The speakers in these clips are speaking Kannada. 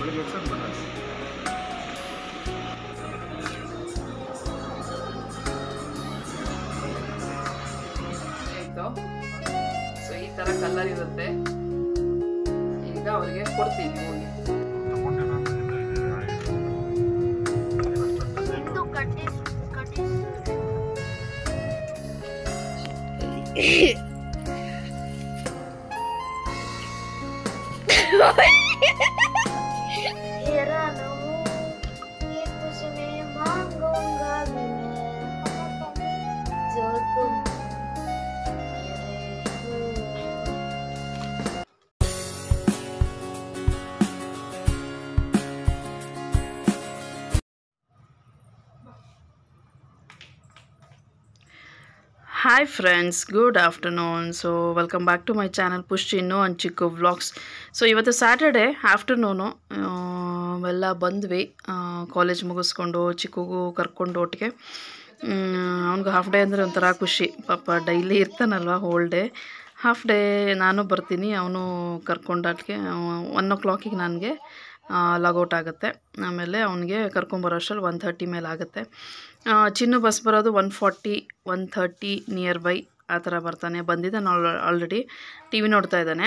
ಸೊ ಈ ತರ ಕಲರ್ ಇರುತ್ತೆ. ಈಗ ಅವರಿಗೆ ಕೊಡ್ತೀವಿ ಹೋಗಿ. Hi friends, good afternoon. So welcome back to my channel Push Chinnu and Chikku Vlogs. So ಇವತ್ತು ಸ್ಯಾಟರ್ಡೆ ಆಫ್ಟರ್ನೂನು ಎಲ್ಲ ಬಂದ್ವಿ ಕಾಲೇಜ್ ಮುಗಿಸ್ಕೊಂಡು ಚಿಕ್ಕಗೂ ಕರ್ಕೊಂಡು ಒಟ್ಟಿಗೆ. ಅವ್ನಿಗೆ ಹಾಫ್ ಡೇ ಅಂದರೆ ಒಂಥರ ಖುಷಿ. ಪಾಪ ಡೈಲಿ ಇರ್ತಾನಲ್ವ ಹೋಲ್ ಡೇ. ಹಾಫ್ ಡೇ ನಾನು ಬರ್ತೀನಿ, ಅವನು ಕರ್ಕೊಂಡಾಟ್ಗೆ 1 o'clock ನನಗೆ ಲಾಗೌಟ್ ಆಗುತ್ತೆ. ಆಮೇಲೆ ಅವನಿಗೆ ಕರ್ಕೊಂಬರೋ ಅಷ್ಟರಲ್ಲಿ 1:30 ಮೇಲೆ ಆಗುತ್ತೆ. ಚಿನ್ನು ಬಸ್ ಬರೋದು 1:40 1:30 ನಿಯರ್ ಬೈ ಆ ಥರ ಬರ್ತಾನೆ. ಬಂದಿದ್ದಾನೆ ಆಲ್ರೆಡಿ, ಟಿ ವಿ ನೋಡ್ತಾ ಇದ್ದಾನೆ.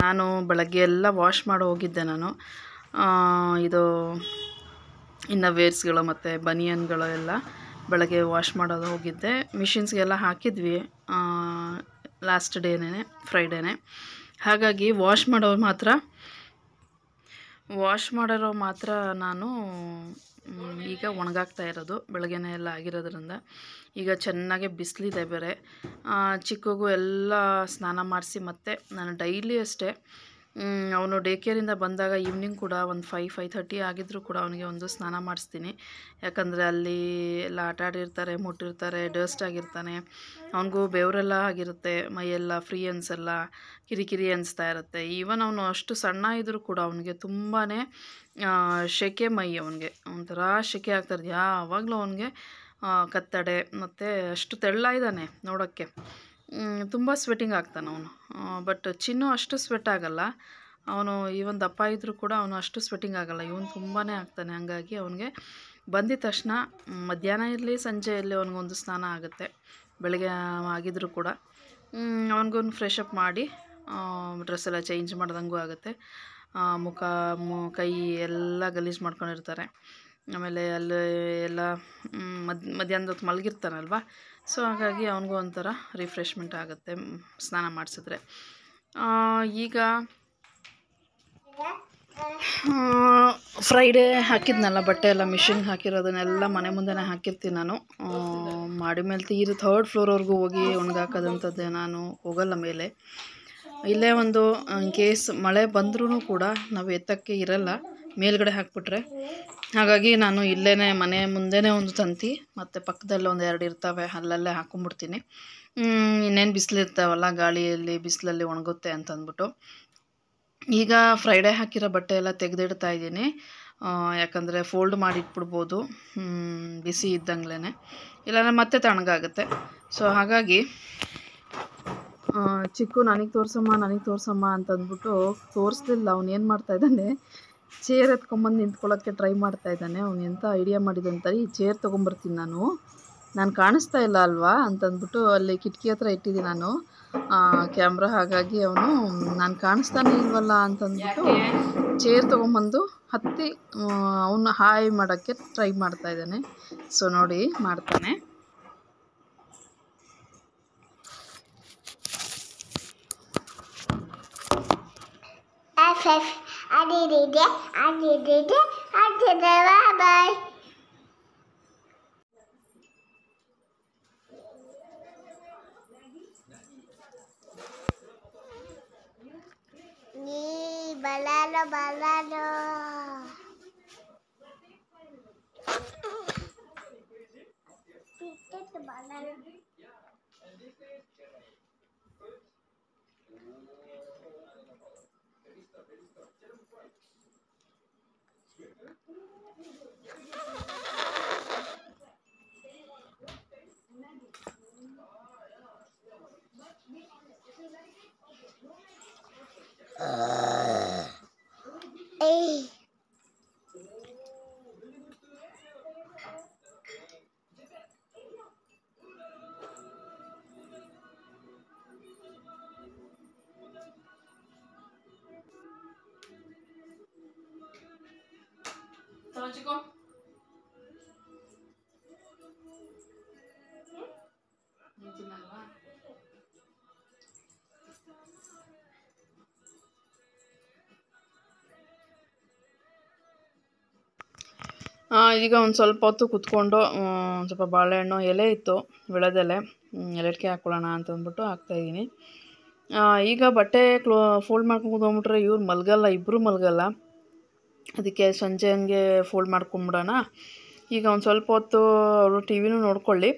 ನಾನು ಬೆಳಗ್ಗೆ ಎಲ್ಲ ವಾಶ್ ಮಾಡಿ ಹೋಗಿದ್ದೆ. ನಾನು ಇದು ಇನ್ನು ವೇರ್ಸ್ಗಳು ಮತ್ತು ಬನಿಯನ್ಗಳು ಎಲ್ಲ ಬೆಳಗ್ಗೆ ವಾಶ್ ಮಾಡೋದು ಹೋಗಿದ್ದೆ. ಮಿಷಿನ್ಸ್ಗೆಲ್ಲ ಹಾಕಿದ್ವಿ ಲಾಸ್ಟ್ ಡೇನೇ, ಫ್ರೈಡೇನೆ. ಹಾಗಾಗಿ ವಾಶ್ ಮಾಡೋರು ಮಾತ್ರ ನಾನು ಈಗ ಒಣಗಾಕ್ತಾ ಇರೋದು. ಬೆಳಗ್ಗೆನೇ ಎಲ್ಲ ಆಗಿರೋದ್ರಿಂದ ಈಗ ಚೆನ್ನಾಗೆ ಬಿಸಿಲಿದೆ ಬೇರೆ. ಚಿಕ್ಕಗೂ ಎಲ್ಲ ಸ್ನಾನ ಮಾಡಿಸಿ, ಮತ್ತು ನಾನು ಡೈಲಿ ಅಷ್ಟೇ ಅವನು ಡೇ ಕೇರಿಂದ ಬಂದಾಗ ಈವ್ನಿಂಗ್ ಕೂಡ ಒಂದು 5:30 ಆಗಿದ್ದರೂ ಕೂಡ ಅವನಿಗೆ ಒಂದು ಸ್ನಾನ ಮಾಡಿಸ್ತೀನಿ. ಯಾಕಂದರೆ ಅಲ್ಲಿ ಎಲ್ಲ ಆಟ ಆಡಿರ್ತಾರೆ, ಮುಟ್ಟಿರ್ತಾರೆ, ಡಸ್ಟ್ ಆಗಿರ್ತಾನೆ. ಅವನಿಗೂ ಬೆವರೆಲ್ಲ ಆಗಿರುತ್ತೆ, ಮೈಯೆಲ್ಲ ಫ್ರೀ ಅನಿಸಲ್ಲ, ಕಿರಿಕಿರಿ ಅನಿಸ್ತಾ ಇರುತ್ತೆ. ಈವನ್ ಅವನು ಅಷ್ಟು ಸಣ್ಣ ಇದ್ದರೂ ಕೂಡ ಅವನಿಗೆ ತುಂಬಾ ಸೆಕೆ ಮೈ, ಅವನಿಗೆ ಒಂಥರ ಸೆಕೆ ಆಗ್ತಾಯಿದೆ ಯಾವಾಗಲೂ. ಅವನಿಗೆ ಕತ್ತಡೆ ಮತ್ತು ಅಷ್ಟು ತೆಳ್ಳ ಇದ್ದಾನೆ ನೋಡೋಕ್ಕೆ, ತುಂಬ ಸ್ವೆಟ್ಟಿಂಗ್ ಆಗ್ತಾನೆ ಅವನು. ಬಟ್ ಚಿನ್ನು ಅಷ್ಟು ಸ್ವೆಟ್ ಆಗಲ್ಲ. ಅವನು ಈವನ್ ದಪ್ಪ ಇದ್ದರೂ ಕೂಡ ಅವನು ಅಷ್ಟು ಸ್ವೆಟ್ಟಿಂಗ್ ಆಗಲ್ಲ, ಇವನು ತುಂಬಾ ಆಗ್ತಾನೆ. ಹಂಗಾಗಿ ಅವನಿಗೆ ಬಂದಿದ ತಕ್ಷಣ ಮಧ್ಯಾಹ್ನ ಇರಲಿ ಸಂಜೆ ಇರಲಿ ಅವನಿಗೊಂದು ಸ್ನಾನ ಆಗುತ್ತೆ. ಬೆಳಗ್ಗೆ ಆಗಿದ್ದರೂ ಕೂಡ ಅವನಿಗೊಂದು ಫ್ರೆಶ್ ಅಪ್ ಮಾಡಿ ಡ್ರೆಸ್ ಎಲ್ಲ ಚೇಂಜ್ ಮಾಡ್ದಂಗೂ ಆಗುತ್ತೆ. ಮುಖ ಕೈ ಎಲ್ಲ ಗಲೀಜು ಮಾಡ್ಕೊಂಡಿರ್ತಾರೆ. ಆಮೇಲೆ ಅಲ್ಲಿ ಎಲ್ಲ ಮಧ್ಯಾಹ್ನದ ಹೊತ್ತು ಮಲಗಿರ್ತಾನಲ್ವ, ಸೊ ಹಾಗಾಗಿ ಅವನಿಗೂ ಒಂಥರ ರಿಫ್ರೆಶ್ಮೆಂಟ್ ಆಗುತ್ತೆ ಸ್ನಾನ ಮಾಡಿಸಿದ್ರೆ. ಈಗ ಫ್ರೈಡೇ ಹಾಕಿದ್ನಲ್ಲ ಬಟ್ಟೆ ಎಲ್ಲ ಮಿಷಿನ್ಗೆ ಹಾಕಿರೋದನ್ನೆಲ್ಲ ಮನೆ ಮುಂದೆನೇ ಹಾಕಿರ್ತೀನಿ ನಾನು. ಮಾಡಿ ಮೇಲೆ 3rd ಫ್ಲೋರ್ವರೆಗೂ ಹೋಗಿ ಒಣಗಾಕೋದಂಥದ್ದೇ, ನಾನು ಹೋಗಲ್ಲ ಮೇಲೆ. ಇಲ್ಲೇ ಒಂದು ಇನ್ ಕೇಸ್ ಮಳೆ ಬಂದ್ರೂ ಕೂಡ ನಾವು ಎತ್ತಕ್ಕೆ ಇರಲ್ಲ ಮೇಲ್ಗಡೆ ಹಾಕ್ಬಿಟ್ರೆ. ಹಾಗಾಗಿ ನಾನು ಇಲ್ಲೇ ಮನೆ ಮುಂದೆನೇ ಒಂದು ತಂತಿ, ಮತ್ತು ಪಕ್ಕದಲ್ಲಿ 1-2 ಇರ್ತವೆ, ಅಲ್ಲಲ್ಲೇ ಹಾಕ್ಕೊಂಬಿಡ್ತೀನಿ. ಇನ್ನೇನು ಬಿಸಿಲಿರ್ತಾವಲ್ಲ, ಗಾಳಿಯಲ್ಲಿ ಬಿಸಿಲಲ್ಲಿ ಒಣಗುತ್ತೆ ಅಂತಂದ್ಬಿಟ್ಟು. ಈಗ ಫ್ರೈಡೇ ಹಾಕಿರೋ ಬಟ್ಟೆ ಎಲ್ಲ ತೆಗೆದಿಡ್ತಾ ಇದ್ದೀನಿ. ಯಾಕಂದರೆ ಫೋಲ್ಡ್ ಮಾಡಿ ಇಟ್ಬಿಡ್ಬೋದು ಬಿಸಿ ಇದ್ದಂಗ್ಲೇ, ಇಲ್ಲಾಂದರೆ ಮತ್ತೆ ತಣ್ಣಗಾಗುತ್ತೆ. ಸೊ ಹಾಗಾಗಿ ಚಿಕ್ಕು ನನಗೆ ತೋರಿಸಮ್ಮ ಅಂತಂದ್ಬಿಟ್ಟು ತೋರಿಸ್ಲಿಲ್ಲ. ಅವನು ಏನು ಮಾಡ್ತಾಯಿದ್ದಾನೆ, ಚೇರ್ ಎತ್ಕೊಂಬಂದು ನಿಂತ್ಕೊಳ್ಳೋಕ್ಕೆ ಟ್ರೈ ಮಾಡ್ತಾಯಿದ್ದಾನೆ. ಅವನು ಎಂಥ ಐಡಿಯಾ ಮಾಡಿದಂತಾರೆ, ಈ ಚೇರ್ ತೊಗೊಂಬರ್ತೀನಿ ನಾನು ಕಾಣಿಸ್ತಾ ಇಲ್ಲ ಅಲ್ವಾ ಅಂತಂದ್ಬಿಟ್ಟು ಅಲ್ಲಿ ಕಿಟಕಿ ಹತ್ರ ಇಟ್ಟಿದ್ದೀನಿ ನಾನು ಕ್ಯಾಮ್ರಾ. ಹಾಗಾಗಿ ಅವನು ನಾನು ಕಾಣಿಸ್ತಾನೆ ಇಲ್ವಲ್ಲ ಅಂತಂದ್ಬಿಟ್ಟು ಚೇರ್ ತೊಗೊಂಬಂದು ಹತ್ತಿ ಅವನ್ನ ಹಾಯ್ ಮಾಡೋಕ್ಕೆ ಟ್ರೈ ಮಾಡ್ತಾಯಿದ್ದಾನೆ. ಸೊ ನೋಡಿ ಮಾಡ್ತಾನೆ. Bye. Balado. ಚಿಕ್ಕೋ ತಿನ್ನಲ್ವಾ? ಈಗ ಒಂದು ಸ್ವಲ್ಪ ಹೊತ್ತು ಕುತ್ಕೊಂಡು ಒಂದು ಸ್ವಲ್ಪ ಬಾಳೆಹಣ್ಣು ಎಲೆ ಇತ್ತು, ವಿಳೆದೆಲೆ, ಎಲೆಡ್ಕೆ ಹಾಕ್ಕೊಳ್ಳೋಣ ಅಂತಂದ್ಬಿಟ್ಟು ಹಾಕ್ತಾಯಿದ್ದೀನಿ. ಈಗ ಬಟ್ಟೆ ಫೋಲ್ಡ್ ಮಾಡ್ಕೊಂಡು ಹೋಗ್ಬಿಟ್ರೆ ಇವ್ರು ಮಲಗಲ್ಲ, ಇಬ್ಬರು ಮಲಗಲ್ಲ. ಅದಕ್ಕೆ ಸಂಜೆ ಹಂಗೆ ಫೋಲ್ಡ್ ಮಾಡ್ಕೊಂಬಿಡೋಣ. ಈಗ ಒಂದು ಸ್ವಲ್ಪ ಹೊತ್ತು ಅವರು ಟಿ ವಿನೂ ನೋಡ್ಕೊಳ್ಳಿ,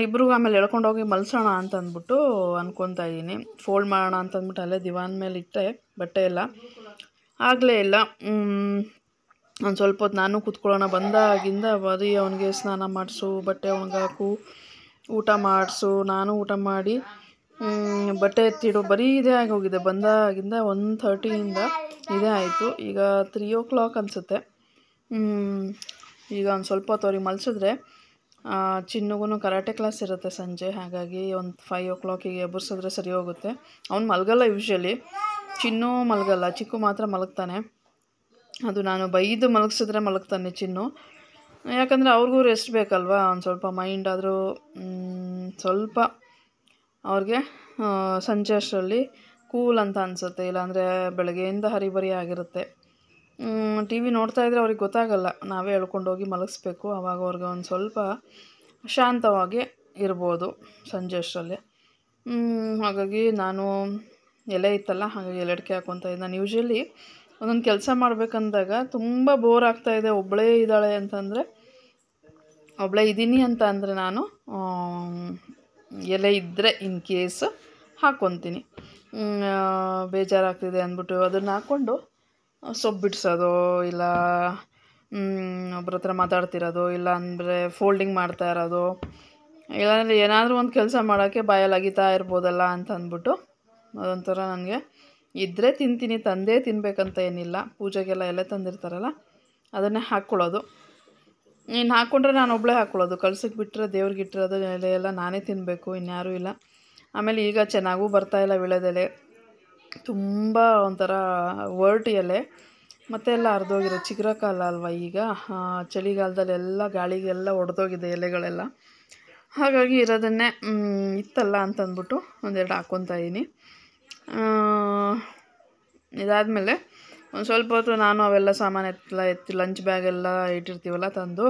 ಇಬ್ರಿಗೂ ಆಮೇಲೆ ಎಳ್ಕೊಂಡೋಗಿ ಮಲ್ಸೋಣ ಅಂತ ಅಂದ್ಬಿಟ್ಟು ಅಂದ್ಕೊತಾ ಇದ್ದೀನಿ. ಫೋಲ್ಡ್ ಮಾಡೋಣ ಅಂತಂದ್ಬಿಟ್ಟು ಅಲ್ಲೇ ದಿವಾನ್ ಮೇಲೆ ಇಟ್ಟೆ ಬಟ್ಟೆ ಎಲ್ಲ, ಆಗಲೇ ಇಲ್ಲ. ಒಂದು ಸ್ವಲ್ಪ ಹೊತ್ತು ನಾನು ಕೂತ್ಕೊಳ್ಳೋಣ, ಬಂದಾಗಿಂದ ಬರೀ ಅವನಿಗೆ ಸ್ನಾನ ಮಾಡಿಸು, ಬಟ್ಟೆ ಒಣಗಾಕು, ಊಟ ಮಾಡಿಸು, ನಾನು ಊಟ ಮಾಡಿ ಬಟ್ಟೆ ಎತ್ತಿಡು, ಬರೀ ಇದೇ ಆಗೋಗಿದೆ. ಬಂದಾಗಿಂದ 1:30 ಇದೇ ಆಯಿತು. ಈಗ 3 o'clock ಅನಿಸುತ್ತೆ. ಈಗ ಒಂದು ಸ್ವಲ್ಪ ಹೊತ್ತು ಅವ್ರಿಗೆ ಮಲಸಿದ್ರೆ ಚಿನ್ನುಗೂ ಕರಾಟೆ ಕ್ಲಾಸ್ ಇರುತ್ತೆ ಸಂಜೆ, ಹಾಗಾಗಿ ಒಂದು 5 o'clock ಎಬ್ಬರಿಸಿದ್ರೆ ಸರಿ ಹೋಗುತ್ತೆ. ಅವ್ನು ಮಲಗಲ್ಲ ಯೂಶ್ವಲಿ, ಚಿನ್ನು ಮಲಗಲ್ಲ, ಚಿಕ್ಕು ಮಾತ್ರ ಮಲಗ್ತಾನೆ. ಅದು ನಾನು ಬೈದು ಮಲಗಿಸಿದ್ರೆ ಮಲಗ್ತಾನೆ ಚಿನ್ನು, ಯಾಕಂದರೆ ಅವ್ರಿಗೂ ರೆಸ್ಟ್ ಬೇಕಲ್ವ. ಒಂದು ಸ್ವಲ್ಪ ಮೈಂಡ್ ಆದರೂ ಸ್ವಲ್ಪ ಅವ್ರಿಗೆ ಸಂಜೆ ಅಷ್ಟರಲ್ಲಿ ಕೂಲ್ ಅಂತ ಅನಿಸುತ್ತೆ, ಇಲ್ಲಾಂದರೆ ಬೆಳಗ್ಗೆಯಿಂದ ಹರಿಬರಿ ಆಗಿರುತ್ತೆ. ಟಿ ವಿ ನೋಡ್ತಾಯಿದ್ರೆ ಅವ್ರಿಗೆ ಗೊತ್ತಾಗಲ್ಲ, ನಾವೇ ಎಳ್ಕೊಂಡೋಗಿ ಮಲಗಿಸ್ಬೇಕು, ಆವಾಗ ಅವ್ರಿಗೆ ಒಂದು ಸ್ವಲ್ಪ ಶಾಂತವಾಗಿ ಇರ್ಬೋದು ಸಂಜೆ ಅಷ್ಟರಲ್ಲಿ. ಹಾಗಾಗಿ ನಾನು ಎಲೆ ಇತ್ತಲ್ಲ, ಹಾಗಾಗಿ ಎಲೆಡ್ಕೆ ಹಾಕ್ಕೊತಾ ಇದ್ದೆ. ನಾನು ಯೂಶ್ವಲಿ ಒಂದೊಂದು ಕೆಲಸ ಮಾಡಬೇಕಂದಾಗ ತುಂಬ ಬೋರ್ ಆಗ್ತಾಯಿದೆ, ಒಬ್ಬಳೇ ಇದ್ದಾಳೆ ಅಂತಂದರೆ, ಒಬ್ಬಳೇ ಇದ್ದೀನಿ ಅಂತ ಅಂದರೆ ನಾನು ಎಲೆ ಇದ್ದರೆ ಇನ್ ಕೇಸ್ ಹಾಕ್ಕೊತೀನಿ. ಬೇಜಾರಾಗ್ತಿದೆ ಅಂದ್ಬಿಟ್ಟು ಅದನ್ನು ಹಾಕ್ಕೊಂಡು ಸೊಪ್ಪು ಬಿಡಿಸೋದು, ಇಲ್ಲ ಒಬ್ಬರ ಹತ್ರ ಮಾತಾಡ್ತಿರೋದು, ಇಲ್ಲ ಅಂದರೆ ಫೋಲ್ಡಿಂಗ್ ಮಾಡ್ತಾ ಇರೋದು, ಇಲ್ಲಾಂದರೆ ಏನಾದರೂ ಒಂದು ಕೆಲಸ ಮಾಡೋಕ್ಕೆ ಬಾಯಲ್ಲಿ ಅಗಿತಾ ಇರ್ಬೋದಲ್ಲ ಅಂತ ಅಂದ್ಬಿಟ್ಟು ಅದೊಂಥರ ನನಗೆ ಇದ್ದರೆ ತಿಂತೀನಿ, ತಂದೇ ತಿನ್ನಬೇಕಂತ ಏನಿಲ್ಲ. ಪೂಜೆಗೆಲ್ಲ ಎಲೆ ತಂದಿರ್ತಾರಲ್ಲ ಅದನ್ನೇ ಹಾಕ್ಕೊಳ್ಳೋದು. ಇನ್ನು ಹಾಕ್ಕೊಂಡ್ರೆ ನಾನು ಒಬ್ಬಳೇ ಹಾಕ್ಕೊಳ್ಳೋದು, ಕಳ್ಸಕ್ಕೆ ಬಿಟ್ಟರೆ ದೇವ್ರಿಗೆ ಇಟ್ಟಿರೋದು ಎಲೆ ಎಲ್ಲ ನಾನೇ ತಿನ್ನಬೇಕು, ಇನ್ಯಾರೂ ಇಲ್ಲ. ಆಮೇಲೆ ಈಗ ಚೆನ್ನಾಗೂ ಬರ್ತಾಯಿಲ್ಲ ವಿಳೆದೆಲೆ, ತುಂಬ ಒಂಥರ ವರ್ಟ್ ಎಲೆ, ಮತ್ತೆ ಎಲ್ಲ ಹರಿದೋಗಿರೋ ಚಿಗುರ ಕಾಲ ಅಲ್ವ ಈಗ, ಚಳಿಗಾಲದಲ್ಲೆಲ್ಲ ಗಾಳಿಗೆಲ್ಲ ಒಡೆದೋಗಿದೆ ಎಲೆಗಳೆಲ್ಲ. ಹಾಗಾಗಿ ಇರೋದನ್ನೇ ಇತ್ತಲ್ಲ ಅಂತಂದ್ಬಿಟ್ಟು ಒಂದೆರಡು ಹಾಕ್ಕೊತಾ ಇದ್ದೀನಿ. ಇದಾದಮೇಲೆ ಒಂದು ಸ್ವಲ್ಪ ಹೊತ್ತು ನಾನು ಅವೆಲ್ಲ ಸಾಮಾನು ಎತ್ತಿ ಲಂಚ್ ಬ್ಯಾಗೆಲ್ಲ ಇಟ್ಟಿರ್ತೀವಲ್ಲ ತಂದು,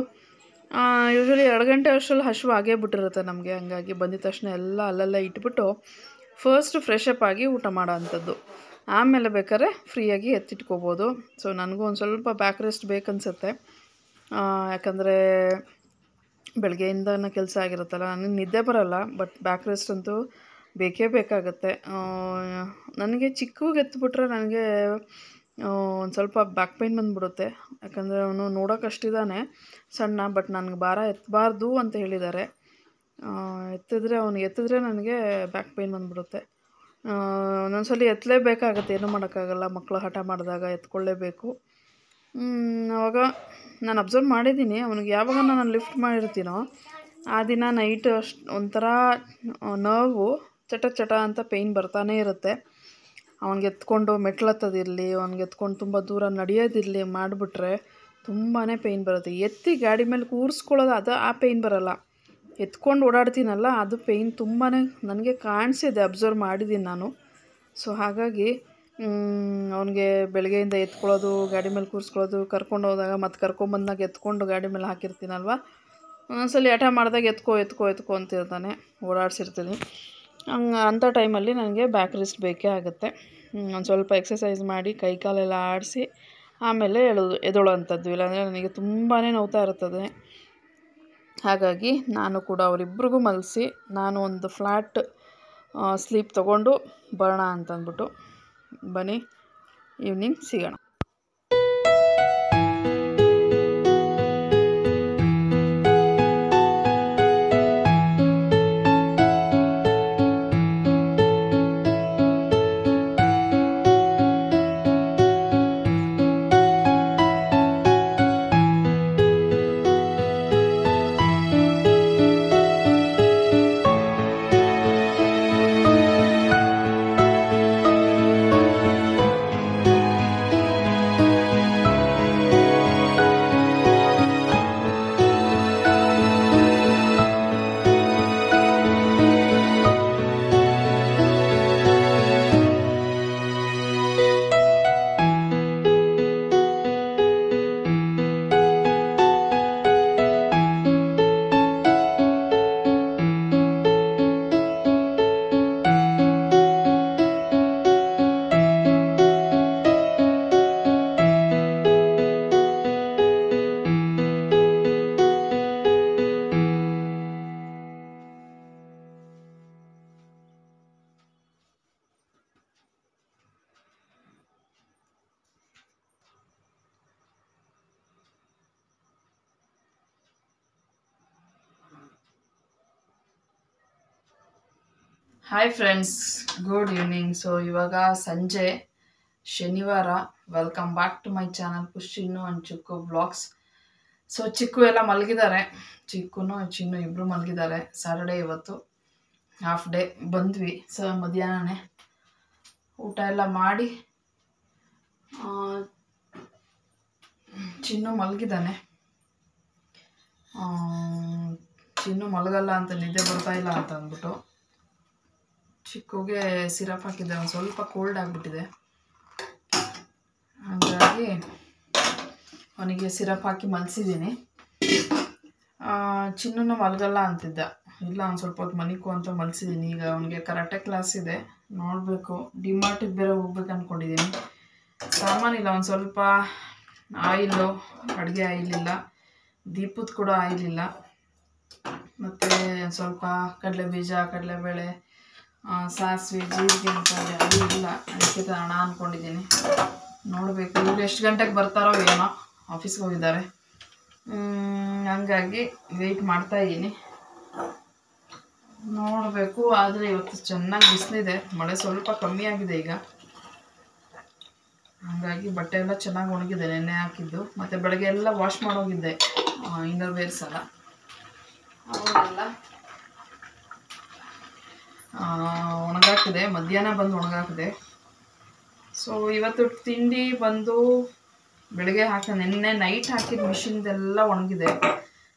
ಯೂಶ್ವಲಿ 2 ಗಂಟೆ ಅಷ್ಟರಲ್ಲಿ ಹಸಿವು ಆಗೇ ಬಿಟ್ಟಿರುತ್ತೆ ನಮಗೆ. ಹಂಗಾಗಿ ಬಂದಿದ ತಕ್ಷಣ ಎಲ್ಲ ಅಲ್ಲೆಲ್ಲ ಇಟ್ಬಿಟ್ಟು ಫಸ್ಟ್ ಫ್ರೆಶ್ ಅಪ್ ಆಗಿ ಊಟ ಮಾಡೋ ಅಂಥದ್ದು, ಆಮೇಲೆ ಬೇಕಾದ್ರೆ ಫ್ರೀಯಾಗಿ ಎತ್ತಿಟ್ಕೋಬೋದು. ಸೊ ನನಗೂ ಒಂದು ಸ್ವಲ್ಪ ಬ್ಯಾಕ್ ರೆಸ್ಟ್ ಬೇಕನ್ಸುತ್ತೆ, ಯಾಕಂದರೆ ಬೆಳಗ್ಗೆಯಿಂದನೇ ಕೆಲಸ ಆಗಿರುತ್ತಲ್ಲ, ನನಗೆ ನಿದ್ದೆ ಬರೋಲ್ಲ, ಬಟ್ ಬ್ಯಾಕ್ ರೆಸ್ಟ್ ಅಂತೂ ಬೇಕೇ ಬೇಕಾಗತ್ತೆ. ನನಗೆ ಚಿಕ್ಕಗೆ ಎತ್ತಿಬಿಟ್ರೆ ನನಗೆ ಒಂದು ಸ್ವಲ್ಪ ಬ್ಯಾಕ್ ಪೇಯ್ನ್ ಬಂದುಬಿಡುತ್ತೆ, ಯಾಕಂದರೆ ಅವನು ನೋಡೋಕ್ಕಷ್ಟಿದ್ದಾನೆ ಸಣ್ಣ, ಬಟ್ ನನಗೆ ಭಾರ ಎತ್ತಬಾರ್ದು ಅಂತ ಹೇಳಿದ್ದಾರೆ. ಎತ್ತಿದ್ರೆ ನನಗೆ ಬ್ಯಾಕ್ ಪೇಯ್ನ್ ಬಂದುಬಿಡುತ್ತೆ. ಒಂದೊಂದ್ಸಲ ಎತ್ತಲೇಬೇಕಾಗತ್ತೆ, ಏನೂ ಮಾಡೋಕ್ಕಾಗಲ್ಲ, ಮಕ್ಕಳು ಹಠ ಮಾಡಿದಾಗ ಎತ್ಕೊಳ್ಳೇಬೇಕು. ಆವಾಗ ನಾನು ಅಬ್ಸರ್ವ್ ಮಾಡಿದ್ದೀನಿ, ಅವನಿಗೆ ಯಾವಾಗ ನಾನು ಲಿಫ್ಟ್ ಮಾಡಿರ್ತೀನೋ ಆ ದಿನ ನೈಟ್ ಒಂಥರ ನೋವು ಚಟ ಅಂತ ಪೇಯ್ನ್ ಬರ್ತಾನೇ ಇರುತ್ತೆ. ಅವ್ನಿಗೆ ಎತ್ಕೊಂಡು ಮೆಟ್ಲತ್ತದಿರಲಿ, ಅವ್ನಿಗೆ ಎತ್ಕೊಂಡು ತುಂಬ ದೂರ ನಡೆಯೋದಿರಲಿ ಮಾಡಿಬಿಟ್ರೆ ತುಂಬಾ ಪೇಯ್ನ್ ಬರುತ್ತೆ. ಎತ್ತಿ ಗಾಡಿ ಮೇಲೆ ಕೂರಿಸ್ಕೊಳ್ಳೋದು ಅದು ಆ ಪೇಯ್ನ್ ಬರೋಲ್ಲ, ಎತ್ಕೊಂಡು ಓಡಾಡ್ತೀನಲ್ಲ ಅದು ಪೇಯ್ನ್ ತುಂಬಾ ನನಗೆ ಕಾಣಿಸಿದೆ, ಅಬ್ಸರ್ವ್ ಮಾಡಿದ್ದೀನಿ ನಾನು. ಸೊ ಹಾಗಾಗಿ ಅವನಿಗೆ ಬೆಳಗ್ಗೆಯಿಂದ ಎತ್ಕೊಳ್ಳೋದು, ಗಾಡಿ ಮೇಲೆ ಕೂರಿಸ್ಕೊಳ್ಳೋದು, ಕರ್ಕೊಂಡು ಹೋದಾಗ ಮತ್ತು ಕರ್ಕೊಂಬಂದಾಗ ಎತ್ಕೊಂಡು ಗಾಡಿ ಮೇಲೆ ಹಾಕಿರ್ತೀನಲ್ವ, ಒಂದೊಂದ್ಸಲ ಹಠ ಮಾಡಿದಾಗ ಎತ್ಕೊ ಅಂತಿರ್ತಾನೆ, ಓಡಾಡಿಸಿರ್ತೀನಿ. ಅಂಥ ಟೈಮಲ್ಲಿ ನನಗೆ ಬ್ಯಾಕ್ ರೆಸ್ಟ್ ಬೇಕೇ ಆಗುತ್ತೆ. ಒಂದು ಸ್ವಲ್ಪ ಎಕ್ಸಸೈಸ್ ಮಾಡಿ ಕೈ ಕಾಲೆಲ್ಲ ಆಡಿಸಿ ಆಮೇಲೆ ಎದ್ದೇಳೋವಂಥದ್ದು, ಇಲ್ಲಾಂದರೆ ನನಗೆ ತುಂಬಾ ನೋವ್ತಾ ಇರ್ತದೆ. ಹಾಗಾಗಿ ನಾನು ಕೂಡ ಅವರಿಬ್ಬರಿಗೂ ಮಲಗಿಸಿ ನಾನು ಒಂದು ಫ್ಲ್ಯಾಟ್ ಸ್ಲೀಪ್ ತೊಗೊಂಡು ಬರೋಣ ಅಂತಂದ್ಬಿಟ್ಟು ಬನ್ನಿ ಈವ್ನಿಂಗ್ ಸಿಗೋಣ. Hi friends, good evening. So ಇವಾಗ ಸಂಜೆ ಶನಿವಾರ. Welcome back to my channel Chinnu and Chikku blogs. So Chikku ಎಲ್ಲ ಮಲಗಿದ್ದಾರೆ, ಚಿಕ್ಕುನು ಚಿನ್ನು ಇಬ್ಬರು ಮಲಗಿದ್ದಾರೆ. ಸ್ಯಾಟರ್ಡೇ ಇವತ್ತು ಹಾಫ್ ಡೇ ಬಂದ್ವಿ. ಸೊ ಮಧ್ಯಾಹ್ನನೇ ಊಟ ಎಲ್ಲ ಮಾಡಿ ಚಿನ್ನು ಮಲಗಿದ್ದಾನೆ. ಚಿನ್ನು ಮಲಗಲ್ಲ ಅಂತ, ನಿದ್ದೆ ಬರ್ತಾ ಇಲ್ಲ ಅಂತ ಅಂದ್ಬಿಟ್ಟು ಚಿಕ್ಕುಗೆ ಸಿರಪ್ ಹಾಕಿದ್ದೆ. ಒಂದು ಸ್ವಲ್ಪ ಕೋಲ್ಡ್ ಆಗಿಬಿಟ್ಟಿದೆ, ಹಾಗಾಗಿ ಅವನಿಗೆ ಸಿರಪ್ ಹಾಕಿ ಮಲಗಿಸಿದ್ದೀನಿ. ಚಿನ್ನೂ ಮಲಗಲ್ಲ ಅಂತಿದ್ದ, ಇಲ್ಲ ಒಂದು ಸ್ವಲ್ಪ ಹೊತ್ತು ಮನಿಕು ಅಂತ ಮಲಗಿಸಿದ್ದೀನಿ. ಈಗ ಅವನಿಗೆ ಕರಾಟೆ ಕ್ಲಾಸ್ ಇದೆ, ನೋಡಬೇಕು. ಡಿಮಾರ್ಟಿಗೆ ಬೇರೆ ಹೋಗ್ಬೇಕು ಅಂದ್ಕೊಂಡಿದ್ದೀನಿ. ಸಾಮಾನಿಲ್ಲ, ಒಂದು ಸ್ವಲ್ಪ ಆಯಿಲು, ಅಡುಗೆ ಆಯಿಲ್ ಇಲ್ಲ, ದೀಪದ ಕೂಡ ಆಯಿಲ್ ಇಲ್ಲ, ಮತ್ತು ಸ್ವಲ್ಪ ಕಡಲೆಬೀಜ, ಕಡಲೆಬೇಳೆ, ಸಾಸಿವೆ, ಜೀರಿಗೆ ಅಂತ ಅದು ಇಲ್ಲ. ಅದಕ್ಕೆ ತಗೋಣ ಅಂದ್ಕೊಂಡಿದ್ದೀನಿ. ನೋಡಬೇಕು ಇವ್ರು ಎಷ್ಟು ಗಂಟೆಗೆ ಬರ್ತಾರೋ ಏನೋ, ಆಫೀಸ್ಗೆ ಹೋಗಿದ್ದಾರೆ. ಹಂಗಾಗಿ ವೆಯ್ಟ್ ಮಾಡ್ತಾಯಿದ್ದೀನಿ, ನೋಡಬೇಕು. ಆದರೆ ಇವತ್ತು ಚೆನ್ನಾಗಿ ಬಿಸಿಲಿದೆ, ಮಳೆ ಸ್ವಲ್ಪ ಕಮ್ಮಿ ಆಗಿದೆ ಈಗ. ಹಾಗಾಗಿ ಬಟ್ಟೆ ಎಲ್ಲ ಚೆನ್ನಾಗಿ ಒಣಗಿದೆ, ನೆನ್ನೆ ಹಾಕಿದ್ದು. ಮತ್ತು ಬೆಳಗ್ಗೆ ಎಲ್ಲ ವಾಶ್ ಮಾಡೋಗಿದ್ದೆ, ಇನ್ನರ್ ವೇರ್ಸ್ ಎಲ್ಲ ಅವನ್ನೆಲ್ಲ ಒಣಗಾಕಿದೆ. ಮಧ್ಯಾಹ್ನ ಬಂದು ಒಣಗಾಕಿದೆ. ಸೊ ಇವತ್ತು ತಿಂಡಿ ಬಂದು ಬೆಳಗ್ಗೆ ನೆನ್ನೆ ನೈಟ್ ಹಾಕಿದ ಮಿಷಿನ್ದೆಲ್ಲ ಒಣಗಿದೆ,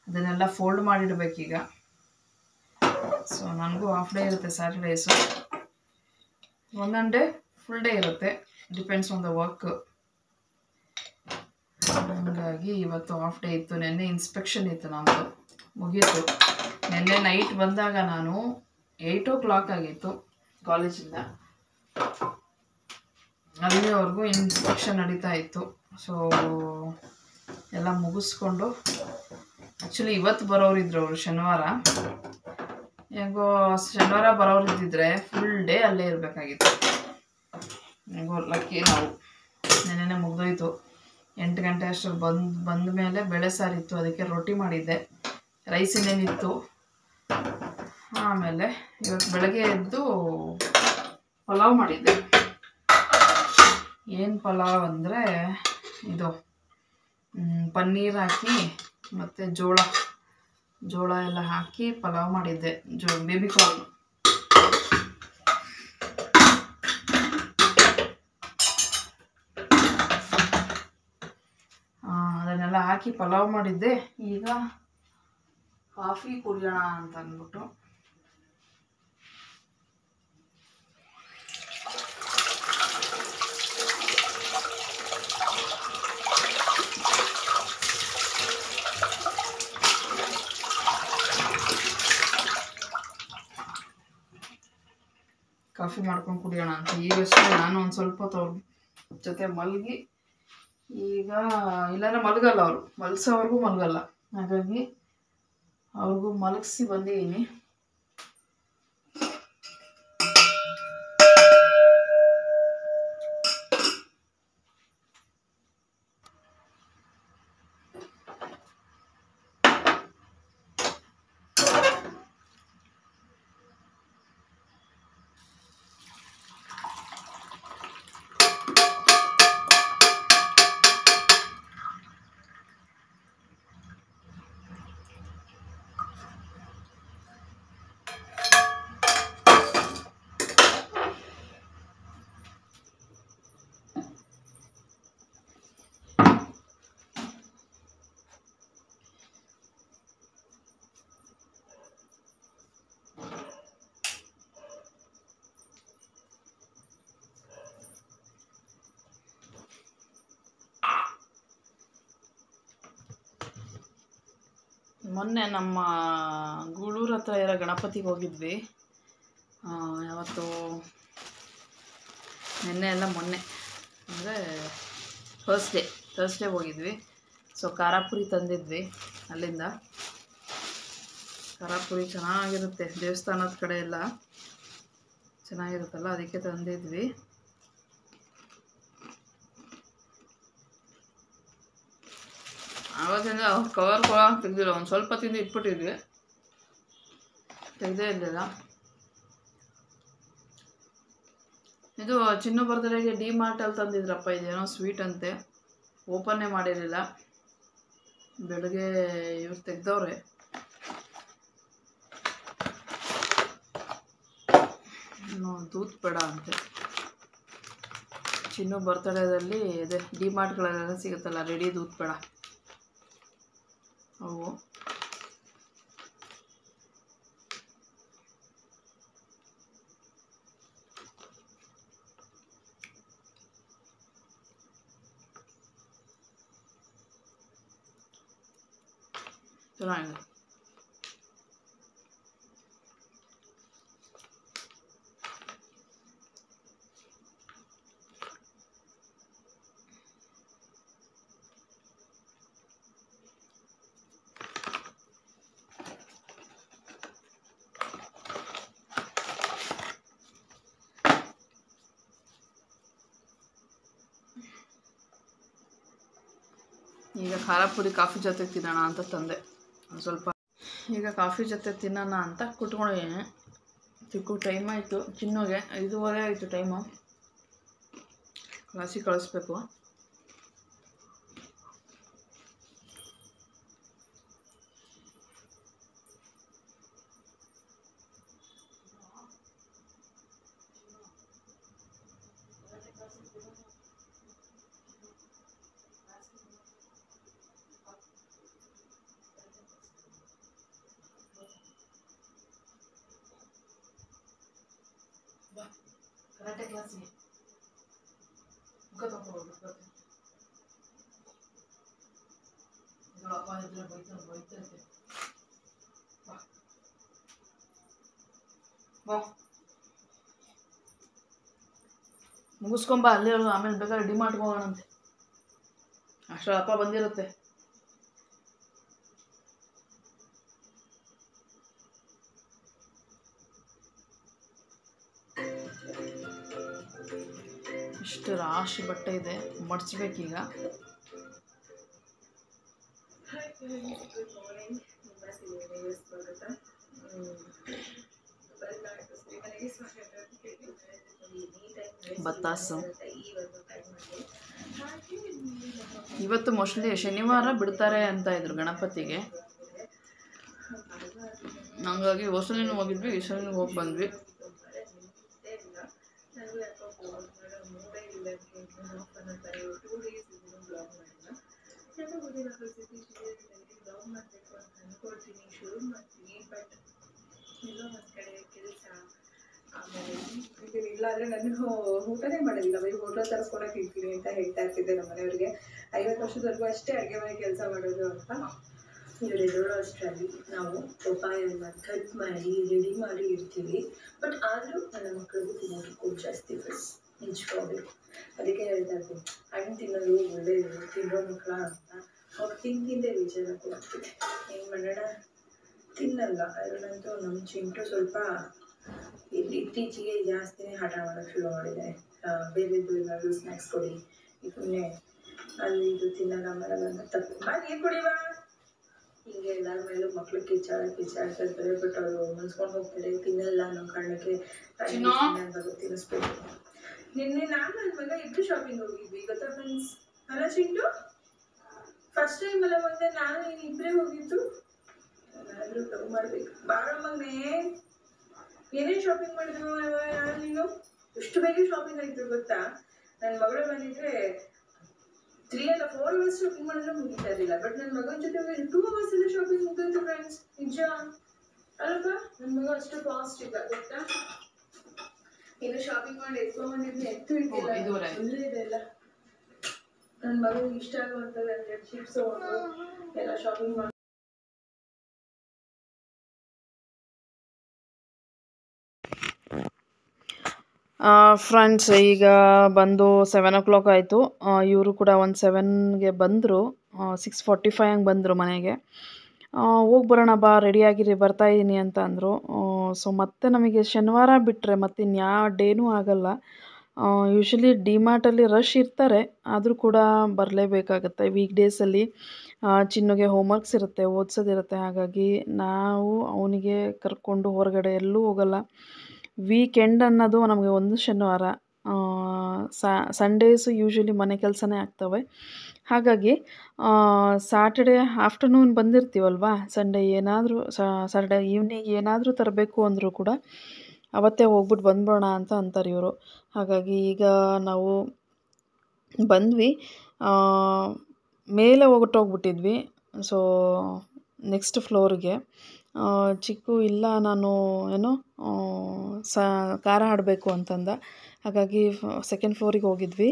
ಅದನ್ನೆಲ್ಲ ಫೋಲ್ಡ್ ಮಾಡಿಡ್ಬೇಕೀಗ. ಸೊ ನನಗೂ ಹಾಫ್ ಡೇ ಇರುತ್ತೆ ಸ್ಯಾಟರ್ಡೇಸು, ಒಂದೊಂದು ಡೇ ಫುಲ್ ಡೇ ಇರುತ್ತೆ, ಡಿಪೆಂಡ್ಸ್ ಆನ್ ದ ವರ್ಕ್. ಹಾಗಾಗಿ ಇವತ್ತು ಹಾಫ್ ಡೇ ಇತ್ತು. ನೆನ್ನೆ ಇನ್ಸ್ಪೆಕ್ಷನ್ ಇತ್ತು, ನಮ್ಮದು ಮುಗೀತು. ನೆನ್ನೆ ನೈಟ್ ಬಂದಾಗ ನಾನು 8 o'clock ಆಗಿತ್ತು ಕಾಲೇಜಿಂದ, ಅಲ್ಲಿವರೆಗೂ ಇನ್ಸ್ಪೆಕ್ಷನ್ ನಡೀತಾ ಇತ್ತು. ಸೊ ಎಲ್ಲ ಮುಗಿಸ್ಕೊಂಡು, ಆ್ಯಕ್ಚುಲಿ ಇವತ್ತು ಬರೋರಿದ್ರು ಅವರು, ಶನಿವಾರ. ಹೆಂಗೋ ಶನಿವಾರ ಬರೋರಿದ್ದಿದ್ರೆ ಫುಲ್ ಡೇ ಅಲ್ಲೇ ಇರಬೇಕಾಗಿತ್ತು. ಹೆಂಗೋ ಲಕ್ಕಿ ನಾವು, ನೆನ್ನೆ ಮುಗಿದೋಯ್ತು. 8 ಗಂಟೆ ಅಷ್ಟರಲ್ಲಿ ಬಂದ ಮೇಲೆ ಬೇಳೆ ಸಾರಿತ್ತು, ಅದಕ್ಕೆ ರೊಟ್ಟಿ ಮಾಡಿದ್ದೆ. ರೈಸ್ ಇನ್ನೇನಿತ್ತು. ಆಮೇಲೆ ಇವತ್ತು ಬೆಳಗ್ಗೆ ಎದ್ದು ಪಲಾವ್ ಮಾಡಿದ್ದೆ. ಏನು ಪಲಾವ್ ಅಂದರೆ ಇದು ಪನ್ನೀರ್ ಹಾಕಿ ಮತ್ತು ಜೋಳ ಎಲ್ಲ ಹಾಕಿ ಪಲಾವ್ ಮಾಡಿದ್ದೆ, ಬೇಬಿ ಕಾರ್ನ್. ಅದನ್ನೆಲ್ಲ ಹಾಕಿ ಪಲಾವ್ ಮಾಡಿದ್ದೆ. ಈಗ ಕಾಫಿ ಕುಡಿಯೋಣ ಅಂತ ಅಂದ್ಬಿಟ್ಟು ಕಾಫಿ ಮಾಡ್ಕೊಂಡು ಕುಡಿಯೋಣ ಅಂತ. ಈಗಷ್ಟೇ ನಾನು ಒಂದು ಸ್ವಲ್ಪ ಹೊತ್ತು ಅವ್ರ ಜೊತೆ ಮಲಗಿ, ಈಗ ಇಲ್ಲಾಂದ್ರೆ ಮಲಗಲ್ಲ ಅವರು, ಮಲಗಿಸೋವ್ರಿಗೂ ಮಲಗಲ್ಲ. ಹಾಗಾಗಿ ಅವ್ರಿಗೂ ಮಲಗಿಸಿ ಬಂದಿದ್ದೀನಿ. ಮೊನ್ನೆ ನಮ್ಮ ಗೂಳೂರು ಹತ್ರ ಇರೋ ಗಣಪತಿಗೆ ಹೋಗಿದ್ವಿ. ಯಾವತ್ತು ಮೊನ್ನೆ ಅಂದರೆ ಥರ್ಸ್ಡೇ ಹೋಗಿದ್ವಿ. ಸೊ ಖಾರಾಪುರಿ ತಂದಿದ್ವಿ ಅಲ್ಲಿಂದ. ಖಾರಾಪುರಿ ಚೆನ್ನಾಗಿರುತ್ತೆ, ದೇವಸ್ಥಾನದ ಕಡೆ ಎಲ್ಲ ಚೆನ್ನಾಗಿರುತ್ತಲ್ಲ, ಅದಕ್ಕೆ ತಂದಿದ್ವಿ. ಆವತ್ತಿಂದ ಕವರ್ ತೆಗೆದಿಲ್ಲ, ಒಂದು ಸ್ವಲ್ಪ ತಿಂದು ಇಟ್ಬಿಟ್ಟಿದ್ವಿ, ತೆಗೆದೇ ಇರಲಿಲ್ಲ. ಇದು ಚಿನ್ನು ಬರ್ತ್ಡೇಗೆ ಡಿ ಮಾರ್ಟಲ್ಲಿ ತಂದಿದ್ರಪ್ಪ, ಇದೇನೋ ಸ್ವೀಟ್ ಅಂತೆ, ಓಪನ್ನೇ ಮಾಡಿರಲಿಲ್ಲ. ಬೆಳಗ್ಗೆ ಇವ್ರು ತೆಗ್ದವ್ರೆ. ದೂತ್ ಬೇಡ ಅಂತೆ. ಚಿನ್ನು ಬರ್ತಡೇದಲ್ಲಿ ಇದೆ ಡಿ ಮಾರ್ಟ್ಗಳೆಲ್ಲ ಸಿಗುತ್ತಲ್ಲ, ರೆಡಿ ದೂತ್ ಬೇಡ ಅವು. ಚೆನ್ನಾಗಿದೆ. ಈಗ ಖಾರ ಪುಡಿ ಕಾಫಿ ಜೊತೆಗೆ ತಿನ್ನೋಣ ಅಂತ ತಂದೆ ಒಂದು ಸ್ವಲ್ಪ. ಈಗ ಕಾಫಿ ಜೊತೆ ತಿನ್ನೋಣ ಅಂತ ಕುಟ್ಕೊಂಡಿದ್ದೀನಿ. ಚಿಕ್ಕ ಟೈಮ್ ಆಯಿತು, ಚಿನ್ನೋಗೆ 5:15 ಆಯಿತು ಟೈಮು. ಕ್ಲಾಸಿಗೆ ಕಳಿಸ್ಬೇಕು. ಕರಾಟೆ ಕ್ಲಾಸಿಗೆ ಮುಖ ತಗೊಂಡು ಅಪ್ಪ ಇದ್ರೆ ಬೈತೈತೆ. ಬಾ ಮುಗಿಸ್ಕೊಂಬ, ಅಲ್ಲೇ ಆಮೇಲೆ ಬೇಕಾದ್ರೆ ಡಿ ಮಾರ್ಟ್ಗೆ ಹೋಗೋಣಂತೆ. ಅಷ್ಟರಲ್ಲಿ ಅಪ್ಪ ಬಂದಿರುತ್ತೆ. ಇಷ್ಟು ರಾಶಿ ಬಟ್ಟೆ ಇದೆ, ಮಡ್ಚ್ಬೇಕೀಗ. ಬತ್ತಾಸು ಇವತ್ತು ಮೋಸ್ಟ್ಲಿ ಶನಿವಾರ ಬಿಡ್ತಾರೆ ಅಂತ ಇದ್ರು ಗಣಪತಿಗೆ. ಹಂಗಾಗಿ ಹೊಸಲಿನೂ ಹೋಗಿದ್ವಿ, ಈ ಸಲಿನೂ ಹೋಗಿ ಬಂದ್ವಿ. ಇಲ್ಲಾಂದರೆ ನಾನು ಊಟನೇ ಮಾಡೋದಿಲ್ಲ, ಬರೀ ಹೋಟೆಲ್ ತರಿಸ್ಕೊಳಕ್ಕೆ ಇರ್ತೀನಿ ಅಂತ ಹೇಳ್ತಾ ಇರ್ತಿದ್ದೆ ನಮ್ಮ ಮನೆಯವ್ರಿಗೆ. 50 ವರ್ಷದವರೆಗೂ ಅಷ್ಟೇ ಅಡುಗೆ ಮನೆ ಕೆಲಸ ಮಾಡೋದು ಅಂತ. ಇವರೆಲ್ಲರೂ ಅಷ್ಟರಲ್ಲಿ ನಾವು ಪಪ್ಪಾಯನ್ನ ಕಟ್ ಮಾಡಿ ರೆಡಿ ಮಾಡಿ ಇರ್ತೀವಿ. ಬಟ್ ಆದರೂ ನನ್ನ ಮಕ್ಕಳಿಗೆ ತಿನ್ನೋದಕ್ಕೂ ಜಾಸ್ತಿ ನಿಜವಾಗಬೇಕು. ಅದಕ್ಕೆ ಹೇಳ್ತಾ ಇರ್ತೀನಿ, ಹಣ್ಣು ತಿನ್ನೋದು ಒಳ್ಳೆಯದು, ತಿನ್ನೋ ಮಕ್ಕಳ ಅಂತ. ಅವ್ರು ತಿಂತಿಂದೇ ವಿಚಾರ ಕೊಡ್ತೀವಿ. ಏನು ಮಾಡೋಣ, ತಿನ್ನಲ್ಲ. ಅದರಲ್ಲಂತೂ ನಮ್ಮ ಚಿಂಟು ಸ್ವಲ್ಪ ಇತ್ತೀಚೆಗೆ ಜಾಸ್ತಿನೇ ಹಠ ಮಾಡೋಕ್ಕೆ ಶುರು ಮಾಡಿದೆ. ಬೇರೆದು ಏನಾದರೂ ಸ್ನ್ಯಾಕ್ಸ್ ಕೊಡಿ, ಇದನ್ನೇ ಅಲ್ಲಿ ಇದು ತಿನ್ನಲ್ಲ ಮಾಡಲ್ಲ ಅಂತ ತಪ್ಪು ನೀರು ಕುಡಿವಾ ಹೀಗೆ ಎಲ್ಲರ ಮೇಲೂ ಮಕ್ಳು ಕಿಚ್ಚಾಡ್ತಾ ಇರ್ತಾರೆ. ಬಟ್ ಅವರು ಮುನ್ಸ್ಕೊಂಡು ಹೋಗ್ತಾರೆ, ತಿನ್ನಲ್ಲ ಅನ್ನೋ ಕಾರಣಕ್ಕೆ ತಿನ್ನಿಸ್ಬೇಕು. ನಿನ್ನೆ ನಾನು ನನ್ನ ಮಗ ಇಬ್ಬರು ಶಾಪಿಂಗ್ ಹೋಗಿದ್ವಿ, ಗೊತ್ತಾ ಫ್ರೆಂಡ್ಸ್? ಅಲ್ಲ ಚಿಂಟು, ಫಸ್ಟ್ ಟೈಮ್ ಅಲ್ಲ ಮೊನ್ನೆ ನಾನು ಇಬ್ಬರೇ ಹೋಗಿದ್ದು. ಏನಾದರೂ ತಗೊ ಮಾಡ್ಬೇಕು. ಬಾರೋ ಮಗನೇ, ಏನೇನು ಶಾಪಿಂಗ್ ಮಾಡಿದ್ರು ನೀನು? ಎಷ್ಟು ಬೇಗ ಶಾಪಿಂಗ್ ಆಯಿತು ಗೊತ್ತಾ? ನನ್ನ ಮಗಳು ಬಂದಿದ್ರೆ 3 or 4 hours ಶಾಪಿಂಗ್ ಮಾಡಿದ್ರೆ ಮುಗಿತಾ ಇರಲಿಲ್ಲ. ಬಟ್ ನನ್ನ ಮಗನ ಜೊತೆ 2 hours ಎಲ್ಲ ಶಾಪಿಂಗ್ ಮುಗಿತು ಫ್ರೆಂಡ್ಸ್. ನಿಜ ಅಲ್ವಾ? ನನ್ನ ಮಗ ಅಷ್ಟು ಫಾಸ್ಟ್ ಇದ್ದ ಗೊತ್ತಾ? ಇನ್ನು ಶಾಪಿಂಗ್ ಮಾಡಿ ಎತ್ಕೊಂಡ್ಬಂದಿದ್ದು ಎತ್ತು ಇದ್ದಿಲ್ಲ, ಒಳ್ಳೆ ಇದೆಲ್ಲ. ನನ್ನ ಮಗನಿಗೆ ಇಷ್ಟ ಆಗುವಂಥದ್ದು 2 ಚಿಪ್ಸ್ ಎಲ್ಲ ಶಾಪಿಂಗ್ ಮಾಡಿ. ಫ್ರೆಂಡ್ಸ್, ಈಗ ಬಂದು 7 o'clock ಆಯಿತು. ಇವರು ಕೂಡ ಒಂದು 7ಗೆ ಬಂದರು, 6:45 ಹಂಗೆ ಬಂದರು ಮನೆಗೆ. ಹೋಗಿ ಬರೋಣ ಬಾ, ರೆಡಿಯಾಗಿರಿ, ಬರ್ತಾಯಿದ್ದೀನಿ ಅಂತ ಅಂದರು. ಸೊ ಮತ್ತೆ ನಮಗೆ ಶನಿವಾರ ಬಿಟ್ಟರೆ ಮತ್ತೆ ಇನ್ಯಾವ ಡೇನೂ ಆಗಲ್ಲ. ಯೂಶ್ವಲಿ ಡಿ ಮಾರ್ಟಲ್ಲಿ ರಶ್ ಇರ್ತಾರೆ, ಆದರೂ ಕೂಡ ಬರಲೇಬೇಕಾಗತ್ತೆ. ವೀಕ್ ಡೇಸಲ್ಲಿ ಚಿನ್ನುಗೆ ಹೋಮ್ವರ್ಕ್ಸ್ ಇರುತ್ತೆ, ಓದಿಸೋದಿರುತ್ತೆ. ಹಾಗಾಗಿ ನಾವು ಅವನಿಗೆ ಕರ್ಕೊಂಡು ಹೊರಗಡೆ ಎಲ್ಲೂ ಹೋಗಲ್ಲ. ವೀಕೆಂಡ್ ಅನ್ನೋದು ನಮಗೆ ಒಂದು ಶನಿವಾರ, ಸಂಡೇಸು ಯೂಶ್ವಲಿ ಮನೆ ಕೆಲಸನೇ ಆಗ್ತವೆ. ಹಾಗಾಗಿ ಸ್ಯಾಟರ್ಡೇ ಆಫ್ಟರ್ನೂನ್ ಬಂದಿರ್ತೀವಲ್ವ, ಸಂಡೇ ಏನಾದರೂ ಸಾಟರ್ಡೇ ಈವ್ನಿಂಗ್ ಏನಾದರೂ ತರಬೇಕು ಅಂದರೂ ಕೂಡ ಅವತ್ತೇ ಹೋಗ್ಬಿಟ್ಟು ಬಂದ್ಬಿಡೋಣ ಅಂತ ಅಂತಾರೆ ಇವರು. ಹಾಗಾಗಿ ಈಗ ನಾವು ಬಂದ್ವಿ, ಮೇಲೆ ಹೊರಟೋಗ್ಬಿಟ್ಟಿದ್ವಿ. ಸೊ ನೆಕ್ಸ್ಟ್ ಫ್ಲೋರಿಗೆ ಚಿಕ್ಕು ಇಲ್ಲ, ನಾನು ಏನೋ ಖಾರ ಆಡಬೇಕು ಅಂತಂದ. ಹಾಗಾಗಿ ಸೆಕೆಂಡ್ ಫ್ಲೋರಿಗೆ ಹೋಗಿದ್ವಿ.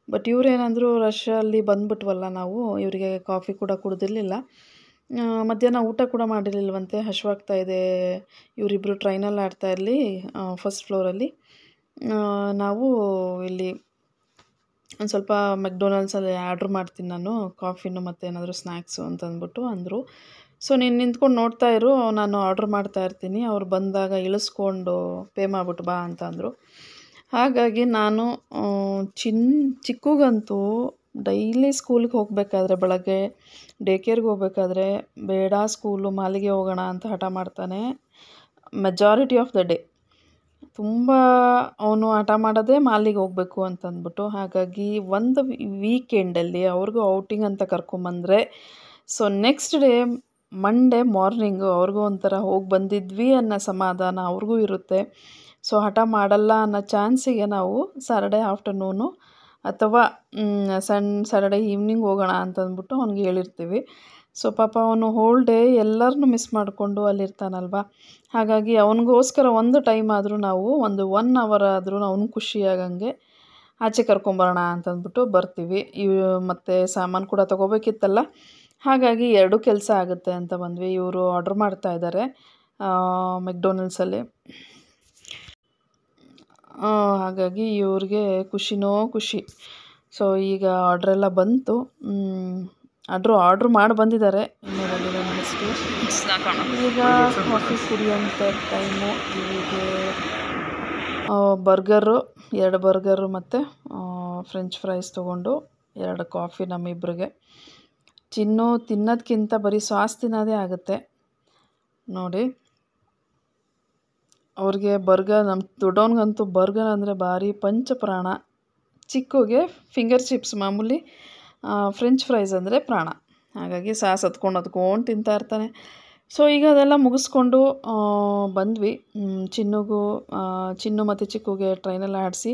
ಬಟ್ ಇವರೇನಂದ್ರು ರಶಲ್ಲಿ ಬಂದುಬಿಟ್ವಲ್ಲ ನಾವು, ಇವರಿಗೆ ಕಾಫಿ ಕೂಡ ಕುಡ್ದಿರಲಿಲ್ಲ. ಮಧ್ಯಾಹ್ನ ಊಟ ಕೂಡ ಮಾಡಿರಲಿಲ್ವಂತೆ, ಹಶ್ವಾಗ್ತಾ ಇದೆ. ಇವರಿಬ್ಬರು ಟ್ರೈನಲ್ಲಿ ಆಡ್ತಾ ಇರಲಿ ಫಸ್ಟ್ ಫ್ಲೋರಲ್ಲಿ. ನಾವು ಇಲ್ಲಿ ಒಂದು ಸ್ವಲ್ಪ ಮೆಕ್ಡೊನಾಲ್ಡ್ಸಲ್ಲಿ ಆರ್ಡ್ರ್ ಮಾಡ್ತೀನಿ ನಾನು, ಕಾಫಿನೂ ಮತ್ತು ಏನಾದರೂ ಸ್ನ್ಯಾಕ್ಸು ಅಂತಂದ್ಬಿಟ್ಟು ಅಂದರು. ಸೊ ನೀನು ನಿಂತ್ಕೊಂಡು ನೋಡ್ತಾ ಇರು, ನಾನು ಆರ್ಡ್ರ್ ಮಾಡ್ತಾ ಇರ್ತೀನಿ, ಅವ್ರು ಬಂದಾಗ ಇಳಿಸ್ಕೊಂಡು ಪೇ ಮಾಡಿಬಿಟ್ಟು ಬಾ ಅಂತ ಅಂದರು. ಹಾಗಾಗಿ ನಾನು ಚಿಕ್ಕಗಂತೂ ಡೈಲಿ ಸ್ಕೂಲಿಗೆ ಹೋಗಬೇಕಾದ್ರೆ, ಬೆಳಗ್ಗೆ ಡೇ ಕೇರ್ಗೆ ಹೋಗ್ಬೇಕಾದ್ರೆ ಬೇಡ ಸ್ಕೂಲು, ಮಾಲಿಗೆ ಹೋಗೋಣ ಅಂತ ಹಠ ಮಾಡ್ತಾನೆ ಮೆಜಾರಿಟಿ ಆಫ್ ದ ಡೇ. ತುಂಬ ಅವನು ಹಠ ಮಾಡೋದೇ ಮಾಲಿಗೆ ಹೋಗಬೇಕು ಅಂತಂದ್ಬಿಟ್ಟು. ಹಾಗಾಗಿ ಒಂದು ವೀಕೆಂಡಲ್ಲಿ ಅವ್ರಿಗೂ ಔಟಿಂಗ್ ಅಂತ ಕರ್ಕೊಂಬಂದರೆ, so next day Monday morning ಅವ್ರಿಗೂ ಒಂಥರ ಹೋಗಿ ಬಂದಿದ್ವಿ ಅನ್ನೋ ಸಮಾಧಾನ ಅವ್ರಿಗೂ ಇರುತ್ತೆ. ಸೊ ಹಠ ಮಾಡಲ್ಲ ಅನ್ನೋ ಚಾನ್ಸಿಗೆ ನಾವು ಸ್ಯಾಟರ್ಡೇ ಆಫ್ಟರ್ನೂನು ಅಥವಾ ಸ್ಯಾಟರ್ಡೇ ಈವ್ನಿಂಗ್ ಹೋಗೋಣ ಅಂತಂದ್ಬಿಟ್ಟು ಅವ್ನಿಗೆ ಹೇಳಿರ್ತೀವಿ. ಸೊ ಪಾಪ ಅವನು ಹೋಲ್ ಡೇ ಎಲ್ಲರನ್ನೂ ಮಿಸ್ ಮಾಡಿಕೊಂಡು ಅಲ್ಲಿರ್ತಾನಲ್ವ. ಹಾಗಾಗಿ ಅವನಿಗೋಸ್ಕರ ಒಂದು ಟೈಮ್ ಆದರೂ ನಾವು ಒಂದು 1 hour ಆದರೂ ಅವ್ನು ಖುಷಿಯಾಗಂಗೆ ಆಚೆ ಕರ್ಕೊಂಬರೋಣ ಅಂತಂದ್ಬಿಟ್ಟು ಬರ್ತೀವಿ. ಮತ್ತು ಸಾಮಾನು ಕೂಡ ತೊಗೋಬೇಕಿತ್ತಲ್ಲ, ಹಾಗಾಗಿ 2 ಕೆಲಸ ಆಗುತ್ತೆ ಅಂತ ಬಂದ್ವಿ. ಇವರು ಆರ್ಡ್ರ್ ಮಾಡ್ತಾಯಿದ್ದಾರೆ ಮೆಕ್ಡೊನಾಲ್ಡ್ಸಲ್ಲಿ. ಹಾಗಾಗಿ ಇವ್ರಿಗೆ ಖುಷಿನೋ ಖುಷಿ. ಸೊ ಈಗ ಆರ್ಡ್ರೆಲ್ಲ ಬಂತು, ಆರ್ಡ್ರ್ ಮಾಡಿ ಬಂದಿದ್ದಾರೆ. ಇನ್ನೂ ಬಂದಿಲ್ಲ ನೆಕ್ಸ್ಟು. ಈಗ ಕಾಫಿ ಕುಡಿಯೋಂಥ ಟೈಮು. ಇವಿಗೆ ಬರ್ಗರು, 2 ಬರ್ಗರು ಮತ್ತು ಫ್ರೆಂಚ್ ಫ್ರೈಸ್ ತೊಗೊಂಡು 2 ಕಾಫಿ ನಮ್ಮಿಬ್ಬರಿಗೆ. ಚಿನ್ನು ತಿನ್ನೋದಕ್ಕಿಂತ ಬರೀ ಸಾಸ್ ತಿನ್ನೋದೇ ಆಗುತ್ತೆ ನೋಡಿ. ಅವ್ರಿಗೆ ಬರ್ಗರ್, ನಮ್ಮ ದೊಡ್ಡವನಿಗಂತೂ ಬರ್ಗರ್ ಅಂದರೆ ಭಾರಿ ಪಂಚಪ್ರಾಣ. ಚಿಕ್ಕುಗೆ ಫಿಂಗರ್ ಚಿಪ್ಸ್ ಮಾಮೂಲಿ, ಫ್ರೆಂಚ್ ಫ್ರೈಸ್ ಅಂದರೆ ಪ್ರಾಣ. ಹಾಗಾಗಿ ಸಾಸ್ ಹತ್ಕೊಂಡು ತಿಂತಾ ಇರ್ತಾನೆ. ಸೊ ಈಗ ಅದೆಲ್ಲ ಮುಗಿಸ್ಕೊಂಡು ಬಂದ್ವಿ. ಚಿನ್ನು ಮತ್ತು ಚಿಕ್ಕುಗೆ ಟ್ರೈನಲ್ಲಿ ಆಡಿಸಿ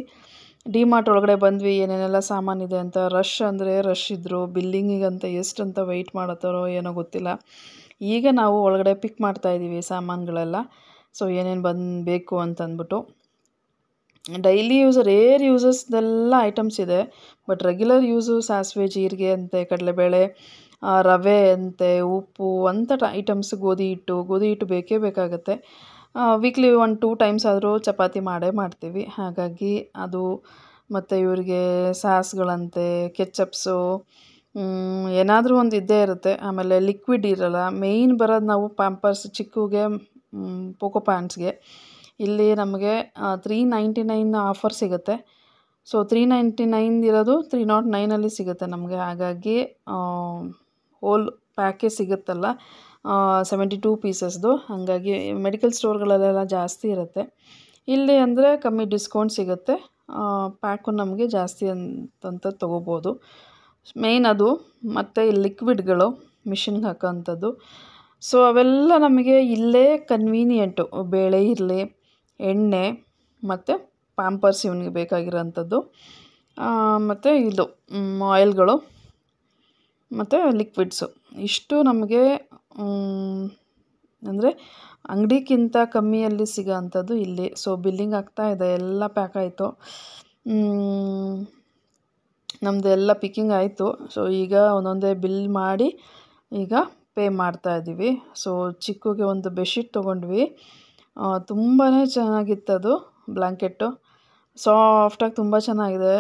ಡಿಮಾರ್ಟ್ ಒಳಗಡೆ ಬಂದ್ವಿ. ಏನೇನೆಲ್ಲ ಸಾಮಾನಿದೆ ಅಂತ. ರಶ್ ಅಂದರೆ ರಶ್ ಇದ್ದರು. ಬಿಲ್ಲಿಂಗಿಗಂತ ಎಷ್ಟಂತ ವೆಯ್ಟ್ ಮಾಡತ್ತಾರೋ ಏನೋ ಗೊತ್ತಿಲ್ಲ. ಈಗ ನಾವು ಒಳಗಡೆ ಪಿಕ್ ಮಾಡ್ತಾಯಿದ್ದೀವಿ ಸಾಮಾನುಗಳೆಲ್ಲ. ಸೊ ಏನೇನು ಬೇಕು ಅಂತಂದ್ಬಿಟ್ಟು. ಡೈಲಿ ಯೂಸ್, ರೇರ್ ಯೂಸಸ್ದೆಲ್ಲ ಐಟಮ್ಸ್ ಇದೆ. ಬಟ್ ರೆಗ್ಯುಲರ್ ಯೂಸು ಸಾಸಿವೆ, ಜೀರಿಗೆ ಅಂತೆ, ಕಡಲೆಬೇಳೆ, ರವೆ ಅಂತೆ, ಉಪ್ಪು ಅಂಥ ಐಟಮ್ಸ್, ಗೋಧಿ ಹಿಟ್ಟು ಬೇಕೇ ಬೇಕಾಗುತ್ತೆ. ವೀಕ್ಲಿ 1-2 ಟೈಮ್ಸ್ ಆದರೂ ಚಪಾತಿ ಮಾಡೇ ಮಾಡ್ತೀವಿ. ಹಾಗಾಗಿ ಅದು, ಮತ್ತು ಇವರಿಗೆ ಸಾಸ್ಗಳಂತೆ, ಕೆಚಪ್ಸು ಏನಾದರೂ ಒಂದು ಇದ್ದೇ ಇರುತ್ತೆ. ಆಮೇಲೆ ಲಿಕ್ವಿಡ್ ಇರೋಲ್ಲ. ಮೇಯ್ನ್ ಬರೋದು ನಾವು ಪ್ಯಾಂಪರ್ಸ್, ಚಿಕ್ಕುಗೆ ಪೋಕೋ ಪ್ಯಾಂಟ್ಸ್ಗೆ. ಇಲ್ಲಿ ನಮಗೆ 399 ಆಫರ್ ಸಿಗುತ್ತೆ. ಸೊ 399 ಇರೋದು 309 ಸಿಗುತ್ತೆ ನಮಗೆ. ಹಾಗಾಗಿ ಹೋಲ್ ಪ್ಯಾಕೇ ಸಿಗುತ್ತಲ್ಲ, 72 ಪೀಸಸ್ದು. ಹಾಗಾಗಿ ಮೆಡಿಕಲ್ ಸ್ಟೋರ್ಗಳಲ್ಲೆಲ್ಲ ಜಾಸ್ತಿ ಇರುತ್ತೆ. ಇಲ್ಲಿ ಅಂದರೆ ಕಮ್ಮಿ ಡಿಸ್ಕೌಂಟ್ ಸಿಗುತ್ತೆ. ಪ್ಯಾಕು ನಮಗೆ ಜಾಸ್ತಿ ಅಂತ ತೊಗೋಬೋದು. ಮೇಯ್ನ್ ಅದು. ಮತ್ತು ಲಿಕ್ವಿಡ್ಗಳು ಮಿಷಿನ್ಗೆ ಹಾಕೋಂಥದ್ದು. ಸೊ ಅವೆಲ್ಲ ನಮಗೆ ಇಲ್ಲೇ ಕನ್ವೀನಿಯೆಂಟು. ಬೇಳೆ ಇರಲಿ, ಎಣ್ಣೆ ಮತ್ತು ಪ್ಯಾಂಪರ್ಸ್ ಇವನಿಗೆ ಬೇಕಾಗಿರೋಂಥದ್ದು, ಮತ್ತು ಇದು ಆಯಿಲ್ಗಳು ಮತ್ತು ಲಿಕ್ವಿಡ್ಸು. ಇಷ್ಟು ನಮಗೆ ಅಂದರೆ ಅಂಗಡಿಗಿಂತ ಕಮ್ಮಿಯಲ್ಲಿ ಸಿಗೋ ಅಂಥದ್ದು ಇಲ್ಲಿ. ಸೊ ಬಿಲ್ಲಿಂಗ್ ಆಗ್ತಾಯಿದೆ, ಎಲ್ಲ ಪ್ಯಾಕ್ ಆಯಿತು. ನಮ್ಮದು ಎಲ್ಲ ಪಿಕ್ಕಿಂಗ್ ಆಯಿತು. ಸೊ ಈಗ ಒಂದೊಂದೇ ಬಿಲ್ ಮಾಡಿ ಈಗ ಪೇ ಮಾಡ್ತಾಯಿದ್ದೀವಿ. ಸೊ ಚಿಕ್ಕುಗೆ ಒಂದು ಬೆಡ್ಶೀಟ್ ತೊಗೊಂಡ್ವಿ. ತುಂಬಾ ಚೆನ್ನಾಗಿತ್ತದು ಬ್ಲ್ಯಾಂಕೆಟ್ಟು. ಸಾಫ್ಟಾಗಿ ತುಂಬ ಚೆನ್ನಾಗಿದೆ.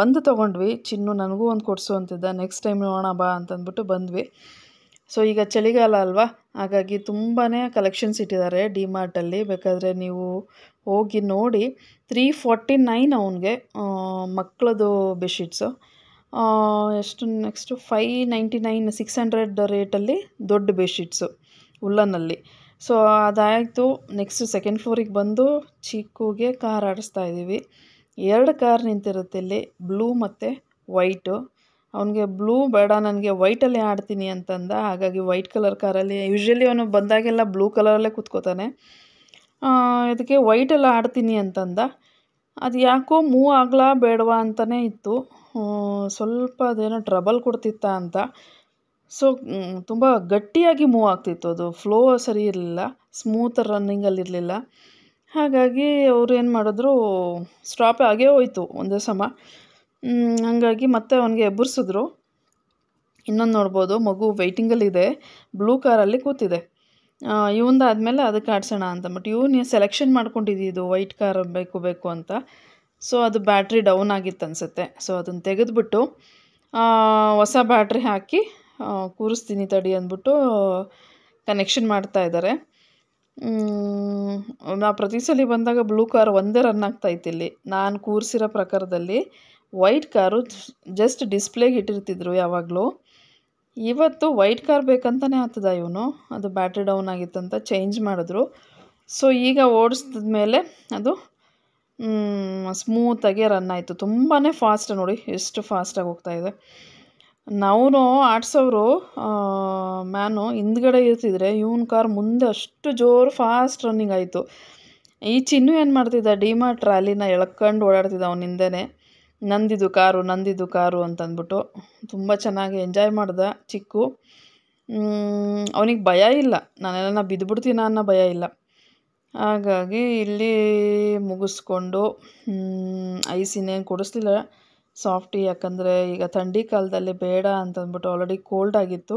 ಒಂದು ತೊಗೊಂಡ್ವಿ. ಚಿನ್ನು ನನಗೂ ಒಂದು ಕೊಡಿಸು ಅಂತಿದ್ದ. ನೆಕ್ಸ್ಟ್ ಟೈಮ್ ನೋಡೋಣ ಬಾ ಅಂತಂದ್ಬಿಟ್ಟು ಬಂದ್ವಿ. ಸೊ ಈಗ ಚಳಿಗಾಲ ಅಲ್ವಾ, ಹಾಗಾಗಿ ತುಂಬಾ ಕಲೆಕ್ಷನ್ಸ್ ಇಟ್ಟಿದ್ದಾರೆ ಡಿಮಾರ್ಟಲ್ಲಿ. ಬೇಕಾದರೆ ನೀವು ಹೋಗಿ ನೋಡಿ. 349 ಅವನಿಗೆ ಮಕ್ಕಳದು ಬೆಡ್ಶೀಟ್ಸು. ಎಷ್ಟು ನೆಕ್ಸ್ಟು 599, 600 ರೇಟಲ್ಲಿ ದೊಡ್ಡ ಬೆಡ್ಶೀಟ್ಸು ಉಲ್ಲನ್ನಲ್ಲಿ. ಸೊ ಅದಾಯಿತು. ನೆಕ್ಸ್ಟ್ ಸೆಕೆಂಡ್ ಫ್ಲೋರಿಗೆ ಬಂದು ಚಿಕ್ಕುಗೆ ಕಾರ್ ಆಡಿಸ್ತಾ ಇದ್ದೀವಿ. 2 ಕಾರ್ ನಿಂತಿರುತ್ತೆ ಇಲ್ಲಿ, ಬ್ಲೂ ಮತ್ತು ವೈಟು. ಅವನಿಗೆ ಬ್ಲೂ ಬೇಡ, ನನಗೆ ವೈಟಲ್ಲೇ ಆಡ್ತೀನಿ ಅಂತಂದ. ಹಾಗಾಗಿ ವೈಟ್ ಕಲರ್ ಕಾರಲ್ಲಿ, ಯೂಶ್ವಲಿ ಅವನು ಬಂದಾಗೆಲ್ಲ ಬ್ಲೂ ಕಲರಲ್ಲೇ ಕೂತ್ಕೋತಾನೆ. ಇದಕ್ಕೆ ವೈಟೆಲ್ಲ ಆಡ್ತೀನಿ ಅಂತಂದ. ಅದು ಯಾಕೋ ಮೂವ್ ಆಗಲಾ ಬೇಡವಾ ಅಂತಲೇ ಇತ್ತು. ಸ್ವಲ್ಪ ಅದೇನೋ ಟ್ರಬಲ್ ಕೊಡ್ತಿತ್ತಾ ಅಂತ. ಸೊ ತುಂಬ ಗಟ್ಟಿಯಾಗಿ ಮೂವ್ ಆಗ್ತಿತ್ತು, ಅದು ಫ್ಲೋ ಸರಿ ಇರಲಿಲ್ಲ, ಸ್ಮೂತ್ ರನ್ನಿಂಗಲ್ಲಿರಲಿಲ್ಲ. ಹಾಗಾಗಿ ಅವರು ಏನು ಮಾಡಿದ್ರು, ಸ್ಟಾಪ್ ಆಗೇ ಹೋಯ್ತು ಒಂದೇ ಸಮ. ಹಾಗಾಗಿ ಮತ್ತೆ ಅವನಿಗೆ ಎಬ್ಬರಿಸಿದ್ರು. ಇನ್ನೊಂದು ನೋಡ್ಬೋದು, ಮಗು ವೆಯ್ಟಿಂಗಲ್ಲಿದೆ, ಬ್ಲೂ ಕಾರಲ್ಲಿ ಕೂತಿದೆ. ಇವಂದಾದ್ಮೇಲೆ ಅದಕ್ಕೆ ಆಡ್ಸೋಣ ಅಂತ. ಬಟ್ ಇವನು ಸೆಲೆಕ್ಷನ್ ಮಾಡ್ಕೊಂಡಿದ್ದು ವೈಟ್ ಕಾರ್ ಬೇಕು ಅಂತ. ಸೊ ಅದು ಬ್ಯಾಟ್ರಿ ಡೌನ್ ಆಗಿತ್ತು ಅನಿಸುತ್ತೆ. ಸೊ ಅದನ್ನು ತೆಗೆದುಬಿಟ್ಟು ಹೊಸ ಬ್ಯಾಟ್ರಿ ಹಾಕಿ ಕೂರಿಸ್ತೀನಿ ತಡಿ ಅಂದ್ಬಿಟ್ಟು ಕನೆಕ್ಷನ್ ಮಾಡ್ತಾಯಿದ್ದಾರೆ. ನಾ ಪ್ರತಿ ಸಲ ಬಂದಾಗ ಬ್ಲೂ ಕಾರ್ ಒಂದೇ ರನ್ ಆಗ್ತಾಯಿತ್ತು. ಇಲ್ಲಿ ನಾನು ಕೂರಿಸಿರೋ ಪ್ರಕಾರದಲ್ಲಿ ವೈಟ್ ಕಾರು ಜಸ್ಟ್ ಡಿಸ್ಪ್ಲೇಗೆ ಇಟ್ಟಿರ್ತಿದ್ರು ಯಾವಾಗಲೂ. ಇವತ್ತು ವೈಟ್ ಕಾರ್ ಬೇಕಂತಲೇ ಆಗ್ತದ ಇವನು. ಅದು ಬ್ಯಾಟ್ರಿ ಡೌನ್ ಆಗಿತ್ತಂತ ಚೇಂಜ್ ಮಾಡಿದ್ರು. ಸೊ ಈಗ ಓಡಿಸಿದ ಮೇಲೆ ಅದು ಸ್ಮೂತಾಗಿ ರನ್ ಆಯಿತು. ತುಂಬಾ ಫಾಸ್ಟ್, ನೋಡಿ ಎಷ್ಟು ಫಾಸ್ಟಾಗಿ ಹೋಗ್ತಾಯಿದೆ. ನಾವು ಆಡ್ಸೋರು ಮ್ಯಾನು ಹಿಂದ್ಗಡೆ ಇರ್ತಿದ್ರೆ ಇವನ ಕಾರ್ ಮುಂದೆ ಅಷ್ಟು ಜೋರು ಫಾಸ್ಟ್ ರನ್ನಿಂಗ್ ಆಯಿತು. ಈ ಚಿನ್ನು ಏನು ಮಾಡ್ತಿದ್ದ, ಡಿಮಾರ್ಟ್ ಟ್ರಾಲಿನ ಎಳ್ಕೊಂಡು ಓಡಾಡ್ತಿದ್ದ ಅವನ ಹಿಂದೆನೇ. ನಂದಿದು ಕಾರು ಅಂತಂದ್ಬಿಟ್ಟು ತುಂಬ ಚೆನ್ನಾಗಿ ಎಂಜಾಯ್ ಮಾಡ್ದೆ ಚಿಕ್ಕು. ಅವನಿಗೆ ಭಯ ಇಲ್ಲ, ನಾನೆಲ್ಲ ಬಿದ್ದುಬಿಡ್ತೀನ ಅನ್ನೋ ಭಯ ಇಲ್ಲ. ಹಾಗಾಗಿ ಇಲ್ಲಿ ಮುಗಿಸ್ಕೊಂಡು ಐಸ್ ಇನ್ನೇನು ಕೊಡಿಸ್ಲಿಲ್ಲ, ಸಾಫ್ಟಿ, ಯಾಕಂದರೆ ಈಗ ಥಂಡಿ ಕಾಲದಲ್ಲಿ ಬೇಡ ಅಂತಂದ್ಬಿಟ್ಟು ಆಲ್ರೆಡಿ ಕೋಲ್ಡ್ ಆಗಿತ್ತು.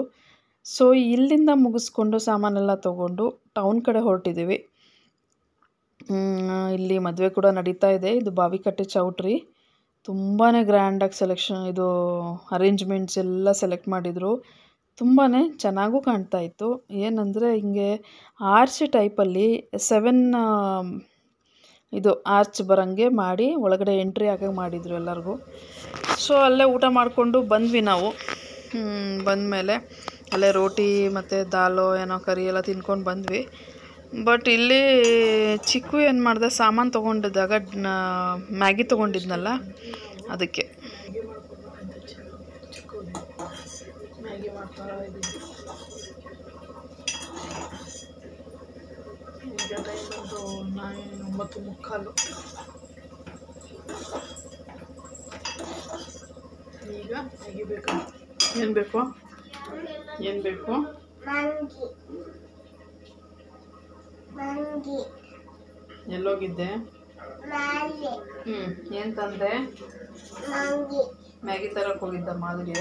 ಸೊ ಇಲ್ಲಿಂದ ಮುಗಿಸ್ಕೊಂಡು ಸಾಮಾನೆಲ್ಲ ತೊಗೊಂಡು ಟೌನ್ ಕಡೆ ಹೊರಟಿದ್ದೀವಿ. ಇಲ್ಲಿ ಮದುವೆ ಕೂಡ ನಡೀತಾ ಇದೆ. ಇದು ಬಾವಿಕಟ್ಟೆ ಚೌಟ್ರಿ. ತುಂಬಾ ಗ್ರ್ಯಾಂಡಾಗಿ ಇದು ಅರೇಂಜ್ಮೆಂಟ್ಸ್ ಎಲ್ಲ ಸೆಲೆಕ್ಟ್ ಮಾಡಿದರು. ತುಂಬಾ ಚೆನ್ನಾಗೂ ಕಾಣ್ತಾ ಇತ್ತು. ಏನಂದರೆ ಹಿಂಗೆ ಆರ್ಚ್ ಟೈಪಲ್ಲಿ 7 ಇದು ಆರ್ಚ್ ಬರೋಂಗೆ ಮಾಡಿ ಒಳಗಡೆ ಎಂಟ್ರಿ ಆಗಾಗ ಮಾಡಿದರು ಎಲ್ಲರಿಗೂ. ಸೊ ಅಲ್ಲೇ ಊಟ ಮಾಡಿಕೊಂಡು ಬಂದ್ವಿ ನಾವು. ಬಂದಮೇಲೆ ಅಲ್ಲೇ ರೋಟಿ ಮತ್ತು ದಾಲು ಏನೋ ಕರಿ ಎಲ್ಲ ತಿನ್ಕೊಂಡು ಬಂದ್ವಿ. ಬಟ್ ಇಲ್ಲಿ ಚಿಕ್ಕು ಏನು ಮಾಡಿದೆ, ಸಾಮಾನು ತೊಗೊಂಡಿದ್ದಾಗ ಮ್ಯಾಗಿ ತೊಗೊಂಡಿದ್ನಲ್ಲ ಅದಕ್ಕೆ ಮ್ಯಾಗಿ ಮಾಡ್ತಾ ಇದ್ದೀನಿ. ಈಗ ಟೈಮ್ ಒಂದು 9:45. ಈಗ ಮ್ಯಾಗಿ ಬೇಕು. ಏನು ಬೇಕು? ಎಲ್ಲೋಗಿದ್ದೆ? ಏನು ತಂದೆ? ಮ್ಯಾಗಿ ತರಕ್ಕೆ ಹೋಗಿದ್ದ ಮಾಲ್ಗೆ?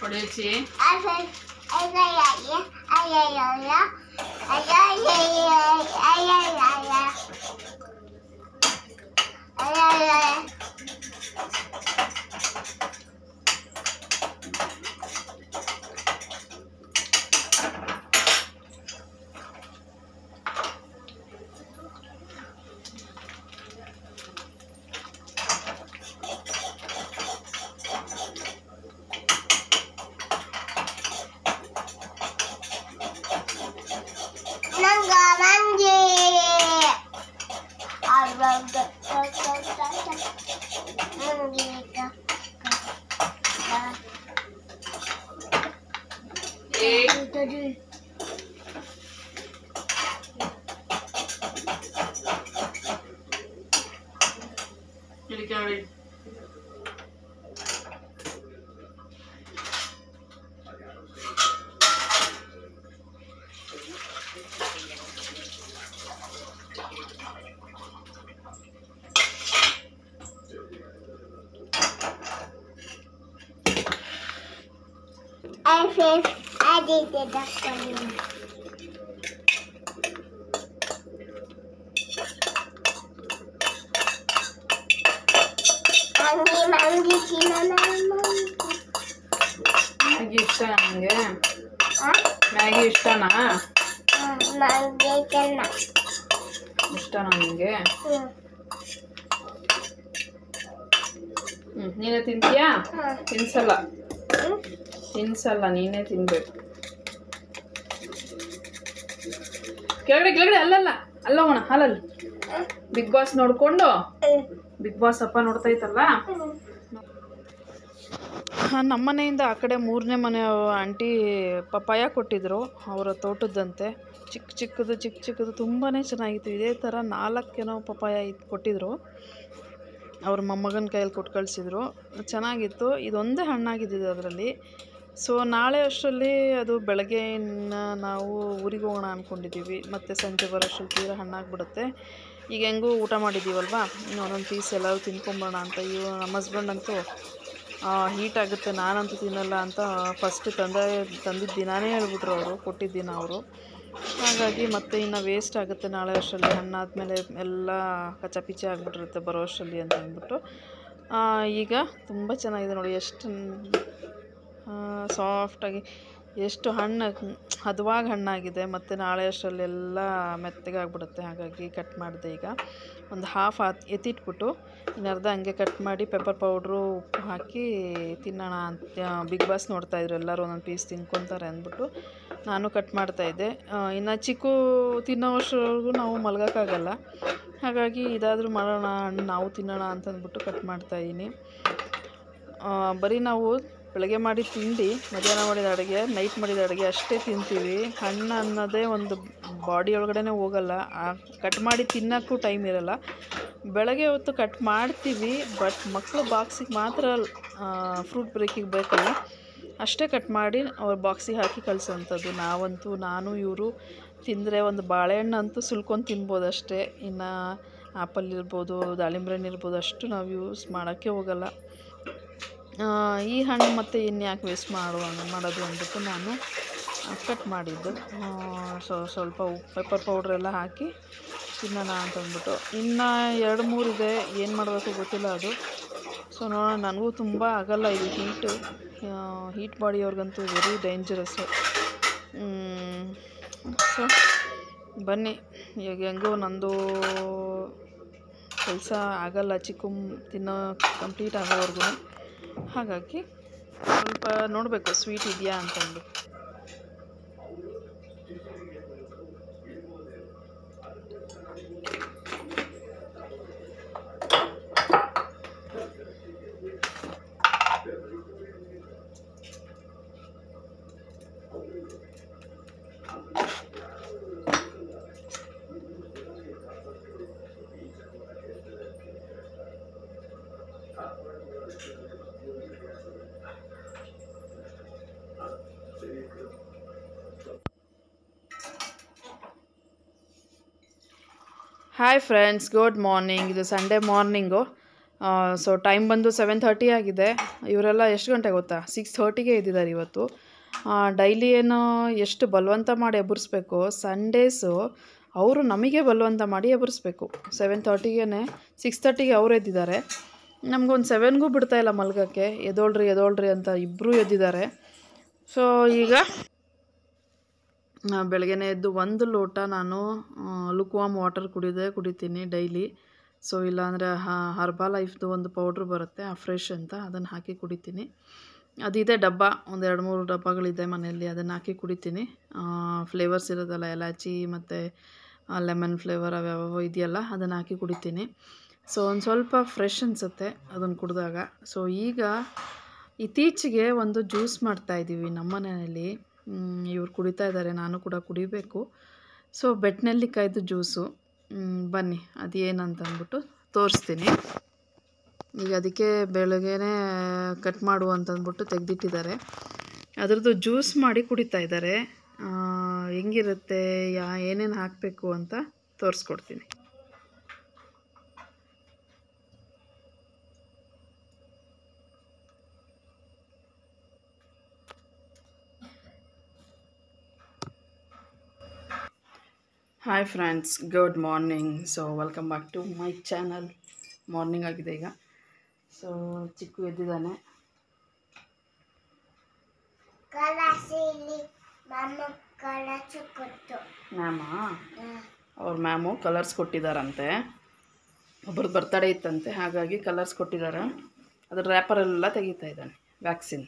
ಹೊಡೆಯಚ್ಚಿ I love that. ಕೆಳಗಡೆ ಮ್ಯಾಗಿ ಇಷ್ಟನಾ ನಿಮಗೆ? ಮ್ಯಾಗಿ ಇಷ್ಟನಾ? ಇಷ್ಟನಾ ನಿಮಗೆ? ನೀನೇ ತಿಂತೀಯಾ? ತಿನ್ಸಲ್ಲ, ನೀನೇ ತಿನ್ಬೇಕು. ಕೆಳಗಡೆ ಅಲ್ಲ ಹೋಗೋಣ ಹಾಲಲ್ಲಿ. ಬಿಗ್ ಬಾಸ್ ನೋಡ್ಕೊಂಡು ಬಿಗ್ ಬಾಸ್ ಅಪ್ಪ ನೋಡ್ತಾ ಇತ್ತಲ್ಲ. ನಮ್ಮನೆಯಿಂದ ಆ ಕಡೆ 3ನೇ ಮನೆ ಆಂಟಿ ಪಪ್ಪಾಯ ಕೊಟ್ಟಿದ್ರು, ಅವರ ತೋಟದಂತೆ. ಚಿಕ್ಕ ಚಿಕ್ಕದು ತುಂಬಾ ಚೆನ್ನಾಗಿತ್ತು. ಇದೇ ಥರ 4 ಪಪ್ಪಾಯ ಕೊಟ್ಟಿದ್ರು. ಅವ್ರ ಮೊಮ್ಮಗನ ಕೈಯಲ್ಲಿ ಕೊಟ್ಟು ಕಳಿಸಿದ್ರು. ಚೆನ್ನಾಗಿತ್ತು. ಇದೊಂದೇ ಹಣ್ಣಾಗಿದ್ದಿದ್ದು ಅದರಲ್ಲಿ. ಸೊ ನಾಳೆ ಅಷ್ಟರಲ್ಲಿ ಅದು ಬೆಳಗ್ಗೆ ನಾವು ಊರಿಗೆ ಹೋಗೋಣ ಅಂದ್ಕೊಂಡಿದ್ದೀವಿ. ಮತ್ತು ಸಂಜೆ ಬರೋಷ್ಟರಲ್ಲಿ ತೀರಾ ಹಣ್ಣಾಗಿಬಿಡುತ್ತೆ. ಈಗ ಹೆಂಗೂ ಊಟ ಮಾಡಿದ್ದೀವಲ್ವ, ಒಂದೊಂದು ಪೀಸ್ ಎಲ್ಲರೂ ತಿನ್ಕೊಂಬೋಣ ಅಂತ. ನಮ್ಮ ಹಸ್ಬೆಂಡ್ ಅಂತೂ ಹೀಟ್ ಆಗುತ್ತೆ, ನಾನಂತೂ ತಿನ್ನಲ್ಲ ಅಂತ ಫಸ್ಟ್ ತಂದಿದ್ದ ದಿನಾನೇ ಹೇಳ್ಬಿಟ್ರು ಅವರು, ಕೊಟ್ಟಿದ್ದ ದಿನ ಅವರು. ಹಾಗಾಗಿ ಮತ್ತೆ ಇನ್ನು ವೇಸ್ಟ್ ಆಗುತ್ತೆ ನಾಳೆ ಅಷ್ಟರಲ್ಲಿ, ಹಣ್ಣಾದಮೇಲೆ ಎಲ್ಲ ಕಚಪಿಚಿ ಆಗಿಬಿಟ್ಟಿರುತ್ತೆ ಬರೋ ಅಷ್ಟರಲ್ಲಿ ಅಂತ ಅಂದ್ಬಿಟ್ಟು. ಈಗ ತುಂಬ ಚೆನ್ನಾಗಿದೆ ನೋಡಿ, ಎಷ್ಟು ಸಾಫ್ಟಾಗಿ, ಎಷ್ಟು ಹದವಾಗಿ ಹಣ್ಣಾಗಿದೆ. ಮತ್ತು ನಾಳೆ ಅಷ್ಟರಲ್ಲೆಲ್ಲ ಮೆತ್ತಗಾಗ್ಬಿಡುತ್ತೆ. ಹಾಗಾಗಿ ಕಟ್ ಮಾಡಿದೆ. ಈಗ ಒಂದು ಹಾಫ್ ಎತ್ತಿಟ್ಬಿಟ್ಟು ಇನ್ನು ಅರ್ಧ ಹಂಗೆ ಕಟ್ ಮಾಡಿ ಪೆಪ್ಪರ್ ಪೌಡ್ರು ಉಪ್ಪು ಹಾಕಿ ತಿನ್ನೋಣ ಅಂತ. ಬಿಗ್ ಬಾಸ್ ನೋಡ್ತಾಯಿದ್ರು, ಎಲ್ಲರೂ ಒಂದೊಂದು ಪೀಸ್ ತಿನ್ಕೊತಾರೆ ಅಂದ್ಬಿಟ್ಟು ನಾನು ಕಟ್ ಮಾಡ್ತಾಯಿದ್ದೆ. ಇನ್ನು ಚಿಕ್ಕು ತಿನ್ನೋವಷ್ಟರವರೆಗೂ ನಾವು ಮಲ್ಗೋಕ್ಕಾಗಲ್ಲ. ಹಾಗಾಗಿ ಇದಾದರೂ ಮಾಡೋಣ, ಹಣ್ಣು ನಾವು ತಿನ್ನೋಣ ಅಂತಂದ್ಬಿಟ್ಟು ಕಟ್ ಮಾಡ್ತಾಯಿದ್ದೀನಿ. ಬರೀ ನಾವು ಬೆಳಗ್ಗೆ ಮಾಡಿದ ತಿಂಡಿ, ಮಧ್ಯಾಹ್ನ ಮಾಡಿದ ಅಡುಗೆ, ನೈಟ್ ಮಾಡಿದ ಅಡುಗೆ ಅಷ್ಟೇ ತಿಂತೀವಿ. ಹಣ್ಣು ಅನ್ನೋದೇ ಒಂದು ಬಾಡಿ ಒಳಗಡೆ ಹೋಗಲ್ಲ. ಕಟ್ ಮಾಡಿ ತಿನ್ನೋಕ್ಕೂ ಟೈಮ್ ಇರೋಲ್ಲ. ಬೆಳಗ್ಗೆ ಹೊತ್ತು ಕಟ್ ಮಾಡ್ತೀವಿ, ಬಟ್ ಮಕ್ಕಳು ಬಾಕ್ಸಿಗೆ ಮಾತ್ರ ಫ್ರೂಟ್ ಬ್ರೇಕಿಗೆ ಬೇಕಲ್ಲ, ಅಷ್ಟೇ ಕಟ್ ಮಾಡಿ ಅವ್ರ ಬಾಕ್ಸಿಗೆ ಹಾಕಿ ಕಳಿಸೋಂಥದ್ದು. ನಾನು ಇವರು ತಿಂದರೆ ಒಂದು ಬಾಳೆಹಣ್ಣು ಅಂತೂ ಸುಲ್ಕೊಂಡು ತಿನ್ಬೋದು ಅಷ್ಟೇ. ಇನ್ನು ಆ್ಯಪಲ್ ಇರ್ಬೋದು, ದಾಳಿಂಬ್ರೆ ಹಣ್ಣು ಇರ್ಬೋದು, ಅಷ್ಟು ನಾವು ಯೂಸ್ ಮಾಡೋಕ್ಕೆ ಹೋಗಲ್ಲ. ಈ ಹಣ್ಣು ಮತ್ತು ಇನ್ಯಾಕೆ ವೇಸ್ಟ್ ಮಾಡೋದು ಅಂದ್ಬಿಟ್ಟು ನಾನು ಕಟ್ ಮಾಡಿದ್ದು. ಸ್ವಲ್ಪ ಪೆಪ್ಪರ್ ಪೌಡ್ರೆಲ್ಲ ಹಾಕಿ ತಿನ್ನೋಣ ಅಂತಂದ್ಬಿಟ್ಟು. ಇನ್ನು 2-3 ಇದೆ, ಏನು ಮಾಡಬೇಕು ಗೊತ್ತಿಲ್ಲ ಅದು. ಸೊ ನೋಡೋಣ. ನನಗೂ ತುಂಬ ಆಗಲ್ಲ ಇದು ಹೀಟ್ ಬಾಡಿಯವ್ರಿಗಂತೂ ವೆರಿ ಡೇಂಜರಸ್ಸು. ಸೊ ಬನ್ನಿ, ಈಗ ಹೆಂಗೋ ನಂದು ಕೆಲಸ ಆಗಲ್ಲ ಚಿಕ್ಕು ತಿನ್ನೋ ಕಂಪ್ಲೀಟ್ ಆಗೋವರೆಗೂ. ಹಾಗಾಗಿ ಸ್ವಲ್ಪ ನೋಡಬೇಕು ಸ್ವೀಟ್ ಇದೆಯಾ ಅಂತಂದು. Hi friends, good morning. ಇದು ಸಂಡೇ ಮಾರ್ನಿಂಗು. ಸೊ ಟೈಮ್ ಬಂದು 7:30 ಆಗಿದೆ. ಇವರೆಲ್ಲ ಎಷ್ಟು ಗಂಟೆಗೆ ಗೊತ್ತಾ? 6:30ಗೆ ಎದ್ದಿದ್ದಾರೆ ಇವತ್ತು. ಡೈಲಿ ಏನು ಎಷ್ಟು ಬಲವಂತ ಮಾಡಿ ಎಬ್ಬರಿಸ್ಬೇಕು, ಸಂಡೇಸು ಅವರು ನಮಗೆ ಬಲವಂತ ಮಾಡಿ ಎಬ್ಬರಿಸ್ಬೇಕು. 7:30ಗೆ 6:30ಗೆ ಅವ್ರು ಎದ್ದಿದ್ದಾರೆ. ನಮಗೊಂದು 7ಗೂ ಬಿಡ್ತಾಯಿಲ್ಲ ಮಲ್ಗೋಕ್ಕೆ. ಎದೋಳ್ರಿ ಅಂತ ಇಬ್ಬರೂ ಎದ್ದಿದ್ದಾರೆ. ಸೊ ಈಗ ಬೆಳಗ್ಗೆನೇ ಎದ್ದು 1 ಲೋಟ ನಾನು ಲುಕ್ವಾಮ್ ವಾಟರ್ ಕುಡಿತೀನಿ ಡೈಲಿ. ಸೊ ಇಲ್ಲಾಂದರೆ ಹರ್ಬಾ ಲೈಫ್ದು ಒಂದು ಪೌಡ್ರ್ ಬರುತ್ತೆ ಫ್ರೆಶ್ ಅಂತ, ಅದನ್ನು ಹಾಕಿ ಕುಡಿತೀನಿ. ಅದಿದೆ ಡಬ್ಬ, ಒಂದು 2-3 ಡಬ್ಬಗಳಿದೆ ಮನೆಯಲ್ಲಿ, ಅದನ್ನು ಹಾಕಿ ಕುಡಿತೀನಿ. ಫ್ಲೇವರ್ಸ್ ಇರೋದಲ್ಲ, ಎಲಾಚಿ ಮತ್ತು ಲೆಮನ್ ಫ್ಲೇವರ್ ಅವ್ಯಾವ ಇದೆಯಲ್ಲ, ಅದನ್ನು ಹಾಕಿ ಕುಡಿತೀನಿ. ಸೊ ಒಂದು ಸ್ವಲ್ಪ ಫ್ರೆಶ್ ಅನಿಸುತ್ತೆ ಅದನ್ನು ಕುಡಿದಾಗ. ಸೊ ಈಗ ಇತ್ತೀಚೆಗೆ ಒಂದು ಜ್ಯೂಸ್ ಮಾಡ್ತಾಯಿದ್ದೀವಿ ನಮ್ಮ ಮನೆಯಲ್ಲಿ. ಇವ್ರು ಕುಡಿತಾ ಇದ್ದಾರೆ, ನಾನು ಕೂಡ ಕುಡಿಬೇಕು. ಸೊ ಬೆಟ್ನೆಲ್ಲಿಕಾಯ್ದು ಜ್ಯೂಸು. ಬನ್ನಿ ಅದೇನಂತಂದ್ಬಿಟ್ಟು ತೋರಿಸ್ತೀನಿ. ಈಗ ಅದಕ್ಕೆ ಬೆಳಗ್ಗೆನೇ ಕಟ್ ಮಾಡು ಅಂತಂದ್ಬಿಟ್ಟು ತೆಗೆದಿಟ್ಟಿದ್ದಾರೆ. ಅದರದ್ದು ಜ್ಯೂಸ್ ಮಾಡಿ ಕುಡಿತಾ ಇದ್ದಾರೆ. ಹೆಂಗಿರುತ್ತೆ, ಏನೇನು ಹಾಕಬೇಕು ಅಂತ ತೋರಿಸ್ಕೊಡ್ತೀನಿ. Hi friends, good morning. So welcome back to my channel. Morning ಆಗಿದೆ ಈಗ. ಸೊ ಚಿಕ್ಕು ಎದ್ದಿದ್ದಾನೆ. ಮ್ಯಾಮು ಕಲರ್ಸ್ ಕೊಟ್ಟಿದ್ದಾರಂತೆ. ಒಬ್ಬರು ಬರ್ತಡೇ ಇತ್ತಂತೆ, ಹಾಗಾಗಿ ಕಲರ್ಸ್ ಕೊಟ್ಟಿದ್ದಾರೆ. ಅದ್ರ ರ್ಯಾಪರೆಲ್ಲ ತೆಗಿತಾ ಇದ್ದಾನೆ, ವ್ಯಾಕ್ಸಿನ್.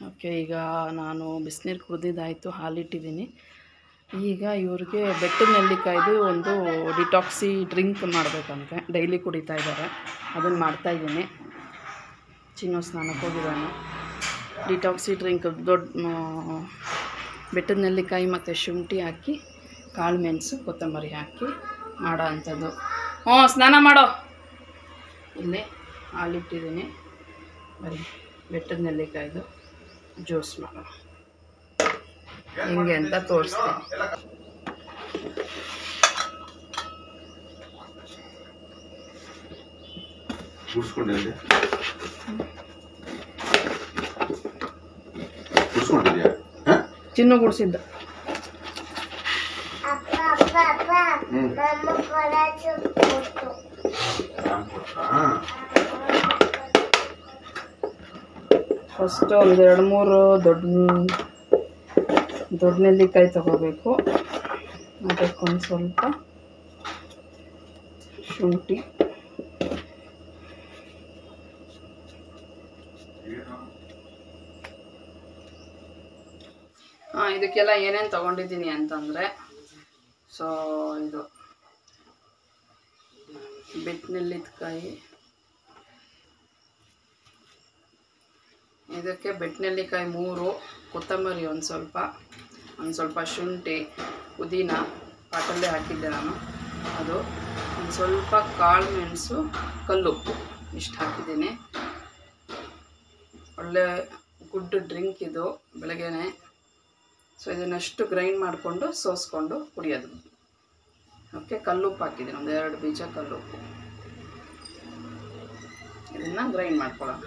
ಓಕೆ, ಈಗ ನಾನು ಬಿಸಿನೀರು ಕುಡಿದಿದ್ದಾಯಿತು, ಹಾಲಿಟ್ಟಿದ್ದೀನಿ. ಈಗ ಇವ್ರಿಗೆ ಬೆಟ್ಟದ ನೆಲ್ಲಿಕಾಯ್ದು ಒಂದು ಡಿಟಾಕ್ಸಿ ಡ್ರಿಂಕ್ ಮಾಡಬೇಕಂತೆ, ಡೈಲಿ ಕುಡಿತಾ ಇದ್ದಾರೆ. ಅದನ್ನು ಮಾಡ್ತಾಯಿದ್ದೀನಿ. ಚಿನ್ನು ಸ್ನಾನಕ್ಕೆ ಹೋಗಿದ್ದಾನೆ. ಡಿಟಾಕ್ಸಿ ಡ್ರಿಂಕ್ ಬೆಟ್ಟದ ನೆಲ್ಲಿಕಾಯಿ ಮತ್ತು ಶುಂಠಿ ಹಾಕಿ, ಕಾಳು ಮೆಣಸು, ಕೊತ್ತಂಬರಿ ಹಾಕಿ ಮಾಡೋ ಅಂಥದ್ದು. ಸ್ನಾನ ಮಾಡೋ. ಇಲ್ಲಿ ಹಾಲಿಟ್ಟಿದ್ದೀನಿ, ಬರೀ ಬೆಟ್ಟದ ನೆಲ್ಲಿಕಾಯ್ದು ಜ್ಯೂಸ್ ಮಾಡೋಣ ಹೆಂಗೆ ಅಂತ ತೋರಿಸ್ತೀನಿ. ಚಿನ್ನು ಗುಡಿಸಿದ್ದ. ಫಸ್ಟ್ ಒಂದು 2-3 ದೊಡ್ಡ ನೆಲ್ಲಿಕಾಯಿ ತಗೋಬೇಕು. ಅದಕ್ಕೊಂದು ಸ್ವಲ್ಪ ಶುಂಠಿ, ಇದಕ್ಕೆಲ್ಲ ಏನೇನು ತಗೊಂಡಿದ್ದೀನಿ ಅಂತಂದರೆ, ಸೊ ಇದು ಬೆಟ್ಟ ನೆಲ್ಲಿಕಾಯಿ, ಇದಕ್ಕೆ ಬೆಟ್ಟ ನೆಲ್ಲಿಕಾಯಿ 3, ಕೊತ್ತಂಬರಿ ಒಂದು ಸ್ವಲ್ಪ ಶುಂಠಿ, ಪುದೀನ ಪಾಟಲ್ಲೇ ಹಾಕಿದ್ದೆ ನಾನು, ಅದು ಒಂದು ಸ್ವಲ್ಪ ಕಾಳು ಮೆಣಸು, ಕಲ್ಲುಪ್ಪು, ಇಷ್ಟು ಹಾಕಿದ್ದೀನಿ. ಒಳ್ಳೆ ಗುಡ್ ಡ್ರಿಂಕ್ ಇದು ಬೆಳಗ್ಗೆನೆ. ಸೊ ಇದನ್ನಷ್ಟು ಗ್ರೈಂಡ್ ಮಾಡಿಕೊಂಡು ಸೋಸ್ಕೊಂಡು ಕುಡಿಯೋದು. ಓಕೆ, ಕಲ್ಲುಪ್ಪು ಹಾಕಿದ್ದೀನಿ, ಒಂದು 2 ಬೀಜ ಕಲ್ಲುಪ್ಪು. ಇದನ್ನು ಗ್ರೈಂಡ್ ಮಾಡ್ಕೊಳ್ಳೋಣ.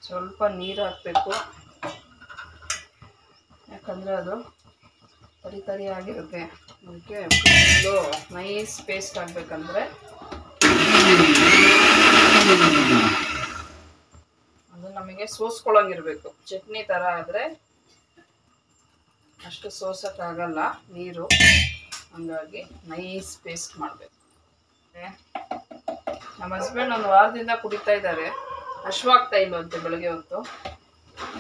ಸ್ವಲ್ಪ ನೀರು ಹಾಕಬೇಕು, ಯಾಕಂದರೆ ಅದು ತರಿ ಆಗಿರುತ್ತೆ. ಅದಕ್ಕೆ ಫುಲ್ಲು ನೈಸ್ ಪೇಸ್ಟ್ ಆಗಬೇಕಂದ್ರೆ ಅದು ನಮಗೆ ಸೋಸ್ಕೊಳ್ಳೋಂಗಿರಬೇಕು. ಚಟ್ನಿ ಥರ ಆದರೆ ಅಷ್ಟು ಸೋಸೋಕ್ಕಾಗಲ್ಲ ನೀರು, ಹಂಗಾಗಿ ನೈಸ್ ಪೇಸ್ಟ್ ಮಾಡಬೇಕು. ನಮ್ಮ ಹಸ್ಬೆಂಡ್ 1 ವಾರದಿಂದ ಕುಡಿತಾ ಇದ್ದಾರೆ. ಹಶ್ವಾಗ್ತಾ ಇಲ್ವಂತೆ ಬೆಳಗ್ಗೆ ಹೊತ್ತು,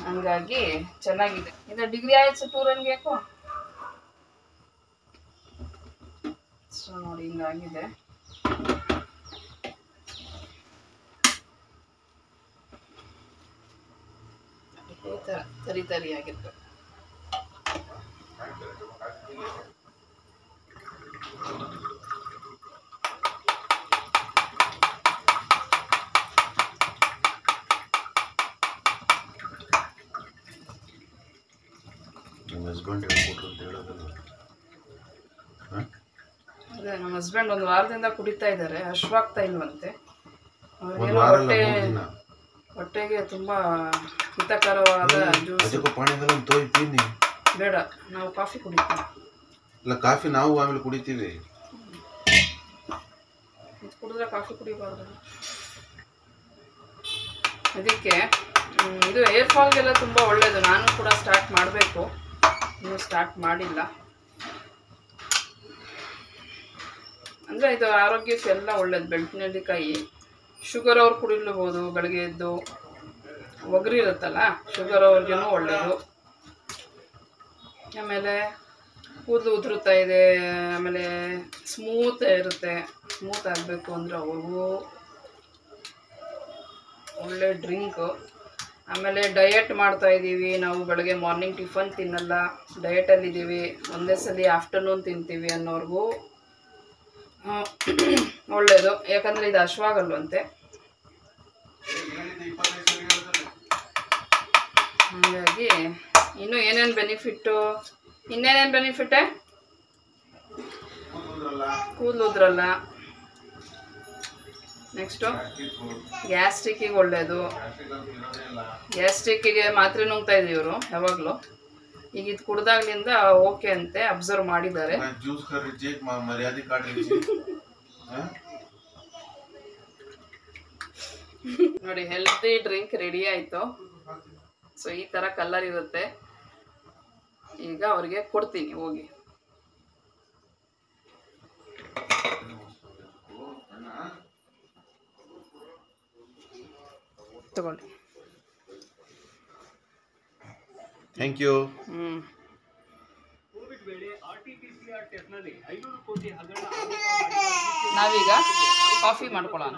ಹಂಗಾಗಿ ಚೆನ್ನಾಗಿದೆ. ಇದು ಡಿಗ್ರಿ ಆಯ್ತು ಟೂರನ್ಗೆ ಯಾಕೋ. ಸೊ ನೋಡಿ, ಹಿಂಗಾಗಿದೆ. ಈ ಥರ ತರಿ ಆಗಿರ್ಬೇಕು. ಅದೇ ನಮ್ಮ ಹಸ್ಬೆಂಡ್ 1 ವಾರದಿಂದ ಕುಡಿತಾ ಇದ್ದಾರೆ. ಹಶ್ವಾಗ್ತಾ ಇಲ್ವಂತೆ. ಹೊಟ್ಟೆಗೆ ತುಂಬಾ ಹಿತಕರವಾದ ಜ್ಯೂಸ್. ಬೇಡ, ನಾವು ಕಾಫಿ ಕುಡಿತೀವಿ. ಇಲ್ಲ, ಕಾಫಿ ನಾವು ಆಮೇಲೆ ಕುಡಿತೀವಿ. ಇದು ಕುಡಿದ್ರೆ ಕಾಫಿ ಕುಡಿಬಾರ್ದು. ಇದಕ್ಕೆ ಇದು ಏರ್ ಫಾಲ್ಗೆಲ್ಲ ತುಂಬ ಒಳ್ಳೆಯದು. ನಾನು ಕೂಡ ಸ್ಟಾರ್ಟ್ ಮಾಡಬೇಕು, ಇನ್ನೂ ಸ್ಟಾರ್ಟ್ ಮಾಡಿಲ್ಲ. ಅಂದರೆ ಇದು ಆರೋಗ್ಯಕ್ಕೆ ಎಲ್ಲ ಒಳ್ಳೇದು. ಬೆಳ್ತಿನೆಲ್ಲಿಕಾಯಿ ಶುಗರ್ ಅವ್ರು ಕುಡಿಲಬಹುದು, ಬೆಳಗ್ಗೆ ಎದ್ದು ಒಗರು ಇರುತ್ತಲ್ಲ ಶುಗರ್ ಅವ್ರಿಗೂ ಒಳ್ಳೆಯದು. ಆಮೇಲೆ ಕೂದಲು ಉದುರುತ್ತಾ ಇದೆ, ಆಮೇಲೆ ಸ್ಮೂತ್ ಇರುತ್ತೆ. ಸ್ಮೂತ್ ಆಗಬೇಕು ಅಂದರೆ ಅವ್ರಿಗೂ ಒಳ್ಳೆ ಡ್ರಿಂಕು. ಆಮೇಲೆ ಡಯಟ್ ಮಾಡ್ತಾಯಿದ್ದೀವಿ ನಾವು. ಬೆಳಗ್ಗೆ ಮಾರ್ನಿಂಗ್ ಟಿಫನ್ ತಿನ್ನಲ್ಲ, ಡಯಟಲ್ಲಿದ್ದೀವಿ, ಒಂದೇ ಸಲ ಆಫ್ಟರ್ನೂನ್ ತಿಂತೀವಿ ಅನ್ನೋರ್ಗೂ ಒಳ್ಳೆಯದು. ಯಾಕಂದರೆ ಇದು ಹಶ್ವಾಗಲ್ವಂತೆ. ಹಾಗಾಗಿ ಇನ್ನೂ ಏನೇನು ಬೆನಿಫಿಟ್ಟು, ಇನ್ನೇನೇನು ಬೆನಿಫಿಟ್ಟೆ? ಕೂದಲು ಉದ್ರಲ್ಲ. ನೆಕ್ಸ್ಟು ಗ್ಯಾಸ್ಟ್ರಿಕ್ಕಿಗೆ ಒಳ್ಳೆಯದು. ಗ್ಯಾಸ್ಟ್ರಿಕ್ಕಿಗೆ ಮಾತ್ರೆ ನುಂಗ್ತಾ ಇದ್ರು ಇವರು ಯಾವಾಗಲೂ. ಈಗ ಇದು ಕುಡ್ದಾಗ್ಲಿಂದ ಓಕೆ ಅಂತೆ, ಅಬ್ಸರ್ವ್ ಮಾಡಿದ್ದಾರೆ. ನೋಡಿ ಹೆಲ್ತಿ ಡ್ರಿಂಕ್ ರೆಡಿ ಆಯಿತು. ಸೊ ಈ ಥರ ಕಲರ್ ಇರುತ್ತೆ. ಈಗ ಅವ್ರಿಗೆ ಕೊಡ್ತೀನಿ ಹೋಗಿ. ತಗೊಳ್ಳಿ. Thank you. ನಾವೀಗ ಕಾಫಿ ಮಾಡ್ಕೊಳ್ಳೋಣ.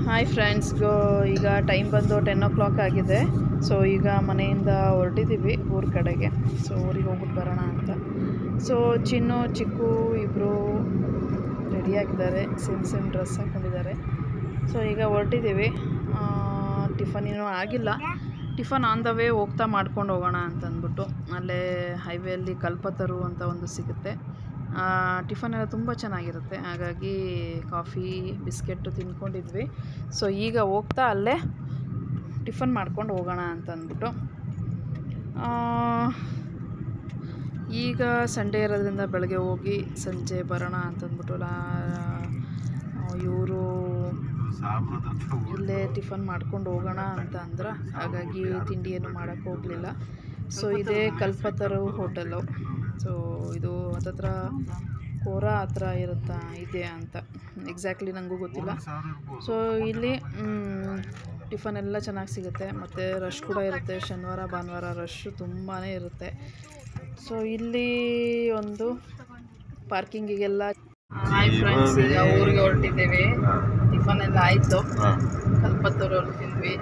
ಹಾಯ್ ಫ್ರೆಂಡ್ಸ್, ಈಗ ಟೈಮ್ ಬಂದು 10 o'clock ಆಗಿದೆ. ಸೊ ಈಗ ಮನೆಯಿಂದ ಹೊರಟಿದ್ದೀವಿ ಊರ ಕಡೆಗೆ. ಸೊ ಊರಿಗೆ ಹೋಗ್ಬಿಟ್ಟು ಬರೋಣ ಅಂತ. ಸೊ ಚಿನ್ನು ಚಿಕ್ಕು ಇಬ್ಬರು ರೆಡಿಯಾಗಿದ್ದಾರೆ, ಸೇಮ್ ಡ್ರೆಸ್ ಹಾಕ್ಕೊಂಡಿದ್ದಾರೆ. ಸೊ ಈಗ ಹೊರಟಿದ್ದೀವಿ. ಟಿಫನ್ ಏನೂ ಆಗಿಲ್ಲ. ಟಿಫನ್ ಆನ್ ದ ವೇ ಹೋಗ್ತಾ ಮಾಡ್ಕೊಂಡು ಹೋಗೋಣ ಅಂತಂದ್ಬಿಟ್ಟು. ಅಲ್ಲೇ ಹೈವೇಯಲ್ಲಿ ಕಲ್ಪತರು ಅಂತ ಒಂದು ಸಿಗುತ್ತೆ. ಟಿಫನ್ ಎಲ್ಲ ತುಂಬ ಚೆನ್ನಾಗಿರುತ್ತೆ. ಹಾಗಾಗಿ ಕಾಫಿ ಬಿಸ್ಕೆಟ್ಟು ತಿಂದ್ಕೊಂಡಿದ್ವಿ. ಸೊ ಈಗ ಹೋಗ್ತಾ ಅಲ್ಲೇ ಟಿಫನ್ ಮಾಡ್ಕೊಂಡು ಹೋಗೋಣ ಅಂತಂದ್ಬಿಟ್ಟು. ಈಗ ಸಂಡೇ ಇರೋದ್ರಿಂದ ಬೆಳಗ್ಗೆ ಹೋಗಿ ಸಂಜೆ ಬರೋಣ ಅಂತಂದ್ಬಿಟ್ಟು ಇವರು ಇಲ್ಲೇ ಟಿಫನ್ ಮಾಡ್ಕೊಂಡು ಹೋಗೋಣ ಅಂತ ಅಂದ್ರೆ, ಹಾಗಾಗಿ ತಿಂಡಿ ಏನು ಮಾಡೋಕ್ಕೆ ಹೋಗಲಿಲ್ಲ. ಸೊ ಇದೇ ಕಲ್ಪತರು ಹೋಟೆಲು. ಸೊ ಇದು ಹತ್ತತ್ರ ಕೋರಾ ಹತ್ರ ಇರುತ್ತಾ ಇದೆ ಅಂತ ಎಕ್ಸಾಕ್ಟ್ಲಿ ನನಗೂ ಗೊತ್ತಿಲ್ಲ. ಸೊ ಇಲ್ಲಿ ಟಿಫನ್ ಎಲ್ಲ ಚೆನ್ನಾಗಿ ಸಿಗುತ್ತೆ, ಮತ್ತು ರಶ್ ಕೂಡ ಇರುತ್ತೆ. ಶನಿವಾರ ಭಾನುವಾರ ರಶ್ಶು ತುಂಬಾ ಇರುತ್ತೆ. ಸೊ ಇಲ್ಲಿ ಒಂದು ಪಾರ್ಕಿಂಗಿಗೆಲ್ಲ. ಹಾಯ್ ಫ್ರೆಂಡ್ಸ್, ಈಗ ಊರಿಗೆ ಹೊರಟಿದ್ದೇವೆ. ಟಿಫನ್ ಎಲ್ಲ ಆಯಿತು. ಕಲ್ಪತರು ತಿಂದ್ವಿ.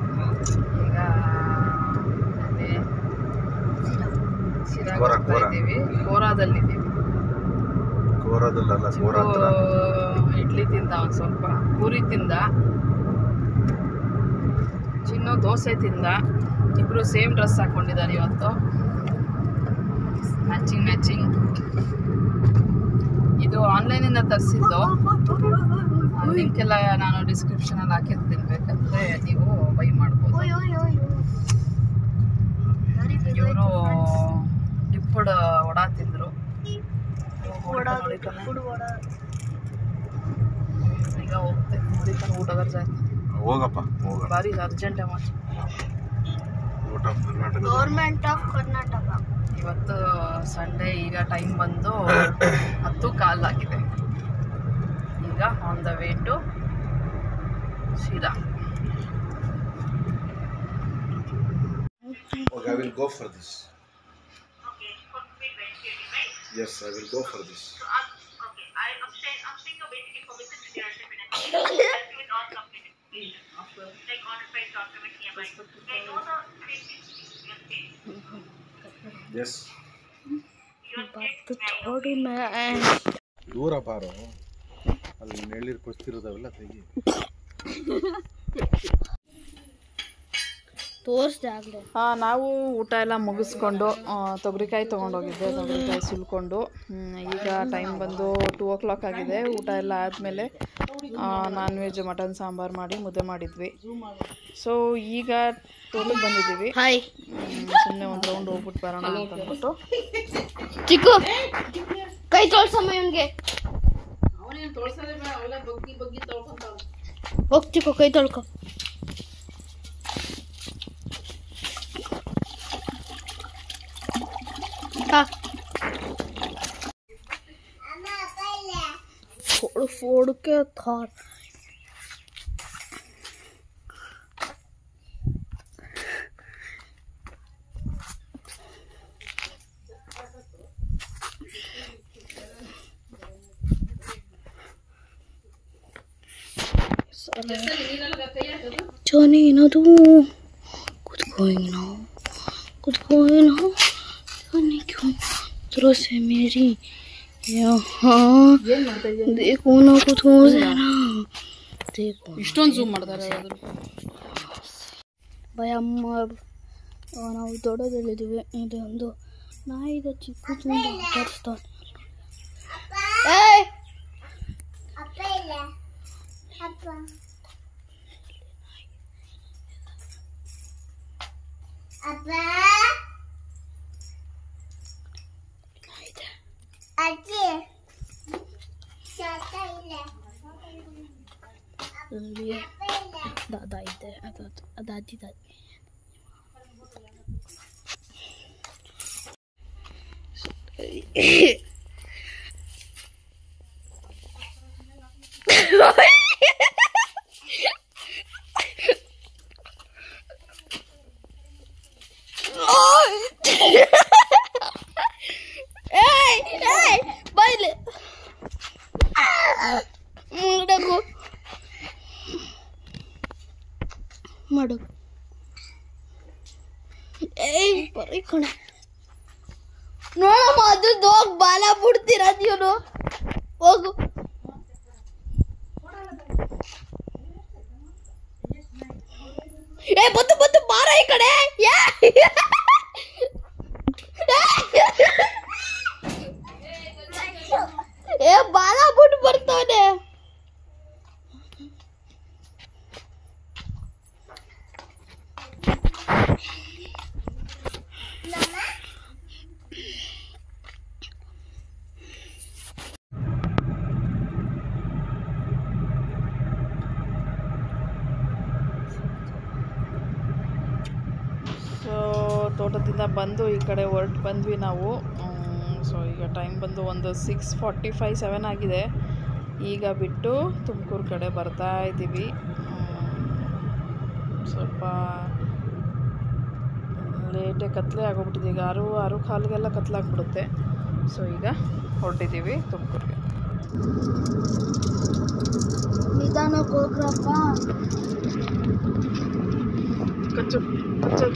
ಈಗ ಅದೇ ಇದ್ದೀವಿ, ಕೋರಾದಲ್ಲಿದ್ದೀವಿ. ಇಡ್ಲಿ ತಿಂದ, ಒಂದು ಸ್ವಲ್ಪ ಪೂರಿ ತಿಂದ, ಚಿನ್ನು ದೋಸೆ ತಿಂದ. ಇಬ್ಬರು ಸೇಮ್ ಡ್ರೆಸ್ ಹಾಕ್ಕೊಂಡಿದ್ದಾರೆ ಇವತ್ತು, ಮ್ಯಾಚಿಂಗ್. ಇದು ಆನ್ಲೈನಿಂದ ತರಿಸಿದ್ದು. ಲಿಂಕ್ ಎಲ್ಲ ನಾನು ಡಿಸ್ಕ್ರಿಪ್ಷನಲ್ಲಿ ಹಾಕಿರ್ತೀನಿ, ಬೇಕಂದರೆ ನೀವು ಬೈ ಮಾಡ್ಬೋದು. ಇವರು ಡಿಪ್ಪುಡ್ ವಡಾ ತಿಂದರು. ಈಗ ಹೋಗ್ತೇನೆ ಊಟಗಾರ ಜಾಸ್ತಿ ಹೋಗಪ್ಪ, ಭಾರಿ ಅರ್ಜೆಂಟ್ ಗೌರ್ಮೆಂಟ್ ಆಫ್ ಕರ್ನಾಟಕ. ಇವತ್ತು ಸಂಡೇ. ಈಗ ಟೈಮ್ ಬಂದು 10:15 ಆಗಿದೆ. ಈಗ on the way to Sira. Okay, I will go for this. Yes, I will go for this. Okay, I'm saying your basic information to your help with all documents. Like on-site document EMI. Like all the Yes. थोड़ी मैं ದೂರ ಬಾರೋ, ಅಲ್ಲಿ ನೆಳ್ಳಿರ್ ಕೊಸ್ತಿರೋದವೆಲ್ಲ ತೆಗಿ. ತೋರಿಸ್ದೆ. ನಾವು ಊಟ ಎಲ್ಲ ಮುಗಿಸ್ಕೊಂಡು ತೊಗರಿಕಾಯಿ ತೊಗೊಂಡೋಗಿದ್ದೆ. ತೊಗರಿಕಾಯಿ ಸುಲ್ಕೊಂಡು ಈಗ ಟೈಮ್ ಬಂದು 2 o'clock ಆಗಿದೆ. ಊಟ ಎಲ್ಲ ಆದಮೇಲೆ ನಾನ್ ವೆಜ್ ಮಟನ್ ಸಾಂಬಾರು ಮಾಡಿ ಮುದ್ದೆ ಮಾಡಿದ್ವಿ. ಸೊ ಈಗ ತೋಟಕ್ಕೆ ಬಂದಿದ್ದೀವಿ. ಸುಮ್ಮನೆ ಒಂದು ರೌಂಡ್ ಹೋಗ್ಬಿಟ್ಟು ಬರೋಣ ಅಂತಂದ್ಬಿಟ್ಟು. ಚಿಕ್ಕು ಕೈ ತೋರ್ಸಮ್ಮ ಇವನಿಗೆ. ಅವನೇನು ತೋರ್ಸೋದೇ ಬೇಡ, ಅವಳ ಬಗ್ಗಿ ತೊಳ್ಕೊಂತ ಹೋಗ್ತಿಕೋ ಕೈ ತೊಳ್ಕೊ. फोड़ के था Johnny, ಏನದು कुछ कोई ना जाने क्यों तरह से मेरी यहाँ देखो ना कुछ हो जरा देखो ಇಷ್ಟೊಂದು ಝೂಮ್ ಮಾಡ್ತಾರೆ ಭಯಮ್ಮ. ನಾವು ದೊಡ್ಡದಲ್ಲಿದ್ದೀವಿ. ಇದು ಒಂದು ನಾಯಿದ ಚಿಕ್ಕ ತುಂಬ ಆಟಾಡಿಸ್ತಾನೆ. दादा इधर दादी ಮಾಡು. ಬರೀ ಕಣೆ ನೋಡಮ್ಮ, ಅದು ಹೋಗಿ ಬಾಲ ಬಿಡ್ತೀರ ನೀನು. ಹೋಗು. ಬತ್ತು ಬತ್ತು ಬಾರ ಈ ಕಡೆ. ಬಾಲ ಬಿಟ್ಟು ಬರ್ತಾನೆ. ತೋಟದಿಂದ ಬಂದು ಈ ಕಡೆ ಹೊರಟು ಬಂದ್ವಿ ನಾವು. ಸೊ ಈಗ ಟೈಮ್ ಬಂದು ಒಂದು 6:45, 7 ಆಗಿದೆ. ಈಗ ಬಿಟ್ಟು ತುಮಕೂರು ಕಡೆ ಬರ್ತಾ ಇದ್ದೀವಿ. ಸ್ವಲ್ಪ ಲೇಟೇ ಕತ್ಲೆ ಆಗೋಗ್ಬಿಟ್ಟಿದೆ. ಈಗ 6 ಕಾಲಿಗೆಲ್ಲ ಕತ್ಲಾಗ್ಬಿಡುತ್ತೆ. ಸೊ ಈಗ ಹೊರಟಿದ್ದೀವಿ ತುಮಕೂರಿಗೆ. ನಿಧಾನಕ್ಕೆ ಹೋಗ್ರಪ್ಪ. ಕಚ್ಚು ಕಚ್ಚು.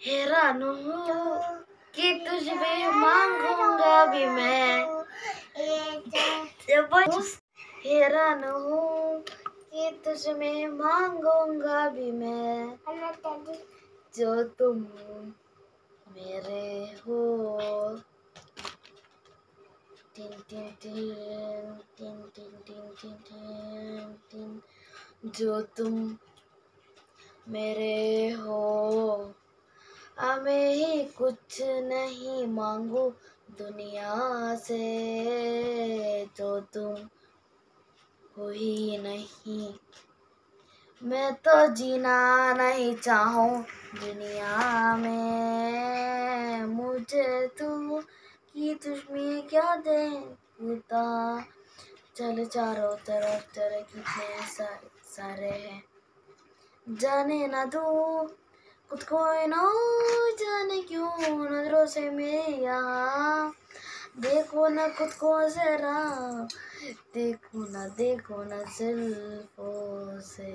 हैरान हूँ कि तुझ पे मांगूंगा भी मैं. हैरान हूँ कि तुझ में मांगूंगा भी मैं, जो तुम मेरे हो. Tin tin tin tin tin tin tin tin tin, जो तुम मेरे हो. मैं ही कुछ नहीं मांगू दुनिया से, जो तुम हो ही नहीं. मैं तो जीना नहीं चाहूँ दुनिया में. मुझे तू कि तुझ में क्या दे खुदा. चल चारों तरफ तेरे कितने सारे हैं. जाने ना तू खुद को ना जाने क्यों नजरों से मेरे यहाँ. देखो ना खुद को जरा, देखो ना जुल्फों से,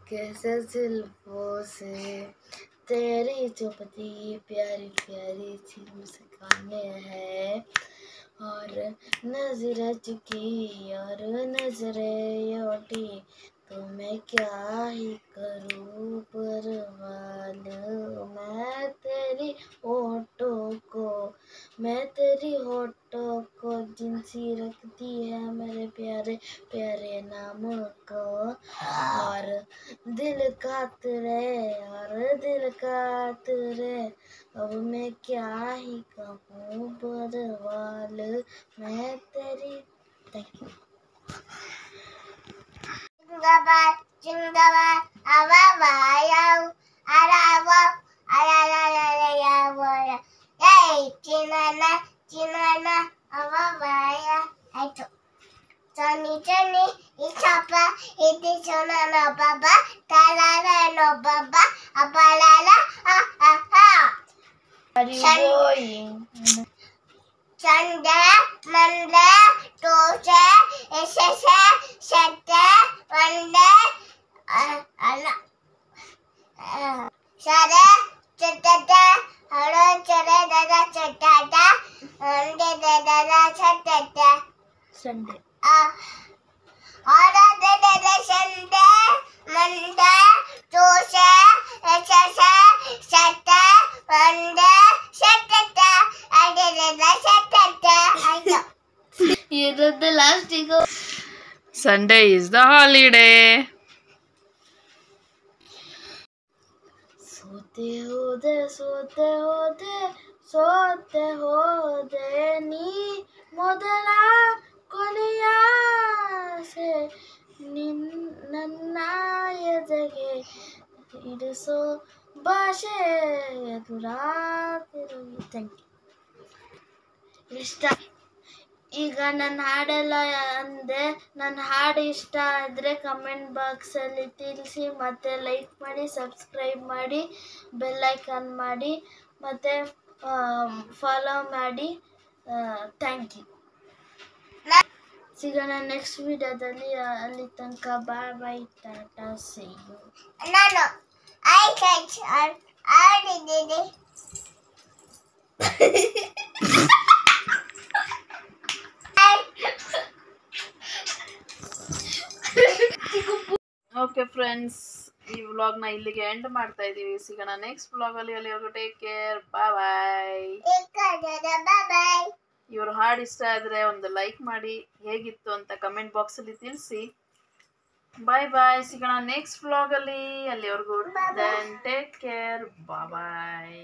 कैसे जुल्फों से तेरी चुपती प्यारी प्यारी सी मुस्काने हैं. और नजर चुकी और नजरें लौटी, तो मैं क्या ही करूँ परवाल. मैं तेरी होठों को जिनसी रखती है मेरे प्यारे प्यारे नाम को. और दिल का बात रे, अब मैं क्या ही कहूँ बदवाल मैं तेरी। Thank you. जिंदाबाद आवा वायाव आरावा आरारारायावा ए चिनाना आवा via आइतो Johnny, Ichapa, Idishona no baba, Talala no baba, Abalala, ha. Are you going? Sunday, Monday, Tuesday, Saturday, Monday, Saturday, hello, Sunday. Sunday, Monday, Tuesday, Saturday, Monday, Saturday. I did Saturday. You did the last go. Sunday is the holiday. सोते होदे ನೀ ಮೊದಲ ಕೊನೆಯ ಆಸೆ ನನ್ನ ಎದೆಗೆ ಇಡಿಸೋ ಭಾಷೆ ಎದುರಾತಿರುಗಿ. Thank you. ಇಷ್ಟ ಈಗ ನನ್ನ ಹಾಡೆಲ್ಲ ಅಂದೆ. ನನ್ನ ಹಾಡು ಇಷ್ಟ ಆದರೆ ಕಮೆಂಟ್ ಬಾಕ್ಸಲ್ಲಿ ತಿಳಿಸಿ, ಮತ್ತು ಲೈಕ್ ಮಾಡಿ, ಸಬ್ಸ್ಕ್ರೈಬ್ ಮಾಡಿ, ಬೆಲ್ ಐಕಾನ್ ಮಾಡಿ, ಮತ್ತು ಫಾಲೋ ಮಾಡಿ. Thank you. ಸಿಗೋಣ ನೆಕ್ಸ್ಟ್ ವಿಡಿಯೋದಲ್ಲಿ. ಅಲ್ಲಿ ತನಕ ಬಾಯ್ ಬಾಯ್, ಟಾಟಾ, ಸೀ ಯು. ನಾನು ಆಡಿದ್ದೀನಿ. ಓಕೆ ಫ್ರೆಂಡ್ಸ್, ಈ ವ್ಲಾಗ್ನ ಇಲ್ಲಿಗೆ ಎಂಡ್ ಮಾಡ್ತಾ ಇದ್ದೀವಿ. ಸಿಗೋಣ ನೆಕ್ಸ್ಟ್ ವ್ಲಾಗಲ್ಲಿ. ಅಲ್ಲಿವರೆಗೂ ಟೇಕ್ ಕೇರ್, ಬಾಯ್. ಇವ್ರ ಹಾಡು ಇಷ್ಟ ಆದರೆ ಒಂದು ಲೈಕ್ ಮಾಡಿ, ಹೇಗಿತ್ತು ಅಂತ ಕಮೆಂಟ್ ಬಾಕ್ಸಲ್ಲಿ ತಿಳಿಸಿ. ಬಾಯ್. ಸಿಗೋಣ ನೆಕ್ಸ್ಟ್ ವ್ಲಾಗಲ್ಲಿ. ಅಲ್ಲಿವರೆಗೂ ಟೇಕ್ ಕೇರ್, ಬಾಯ್.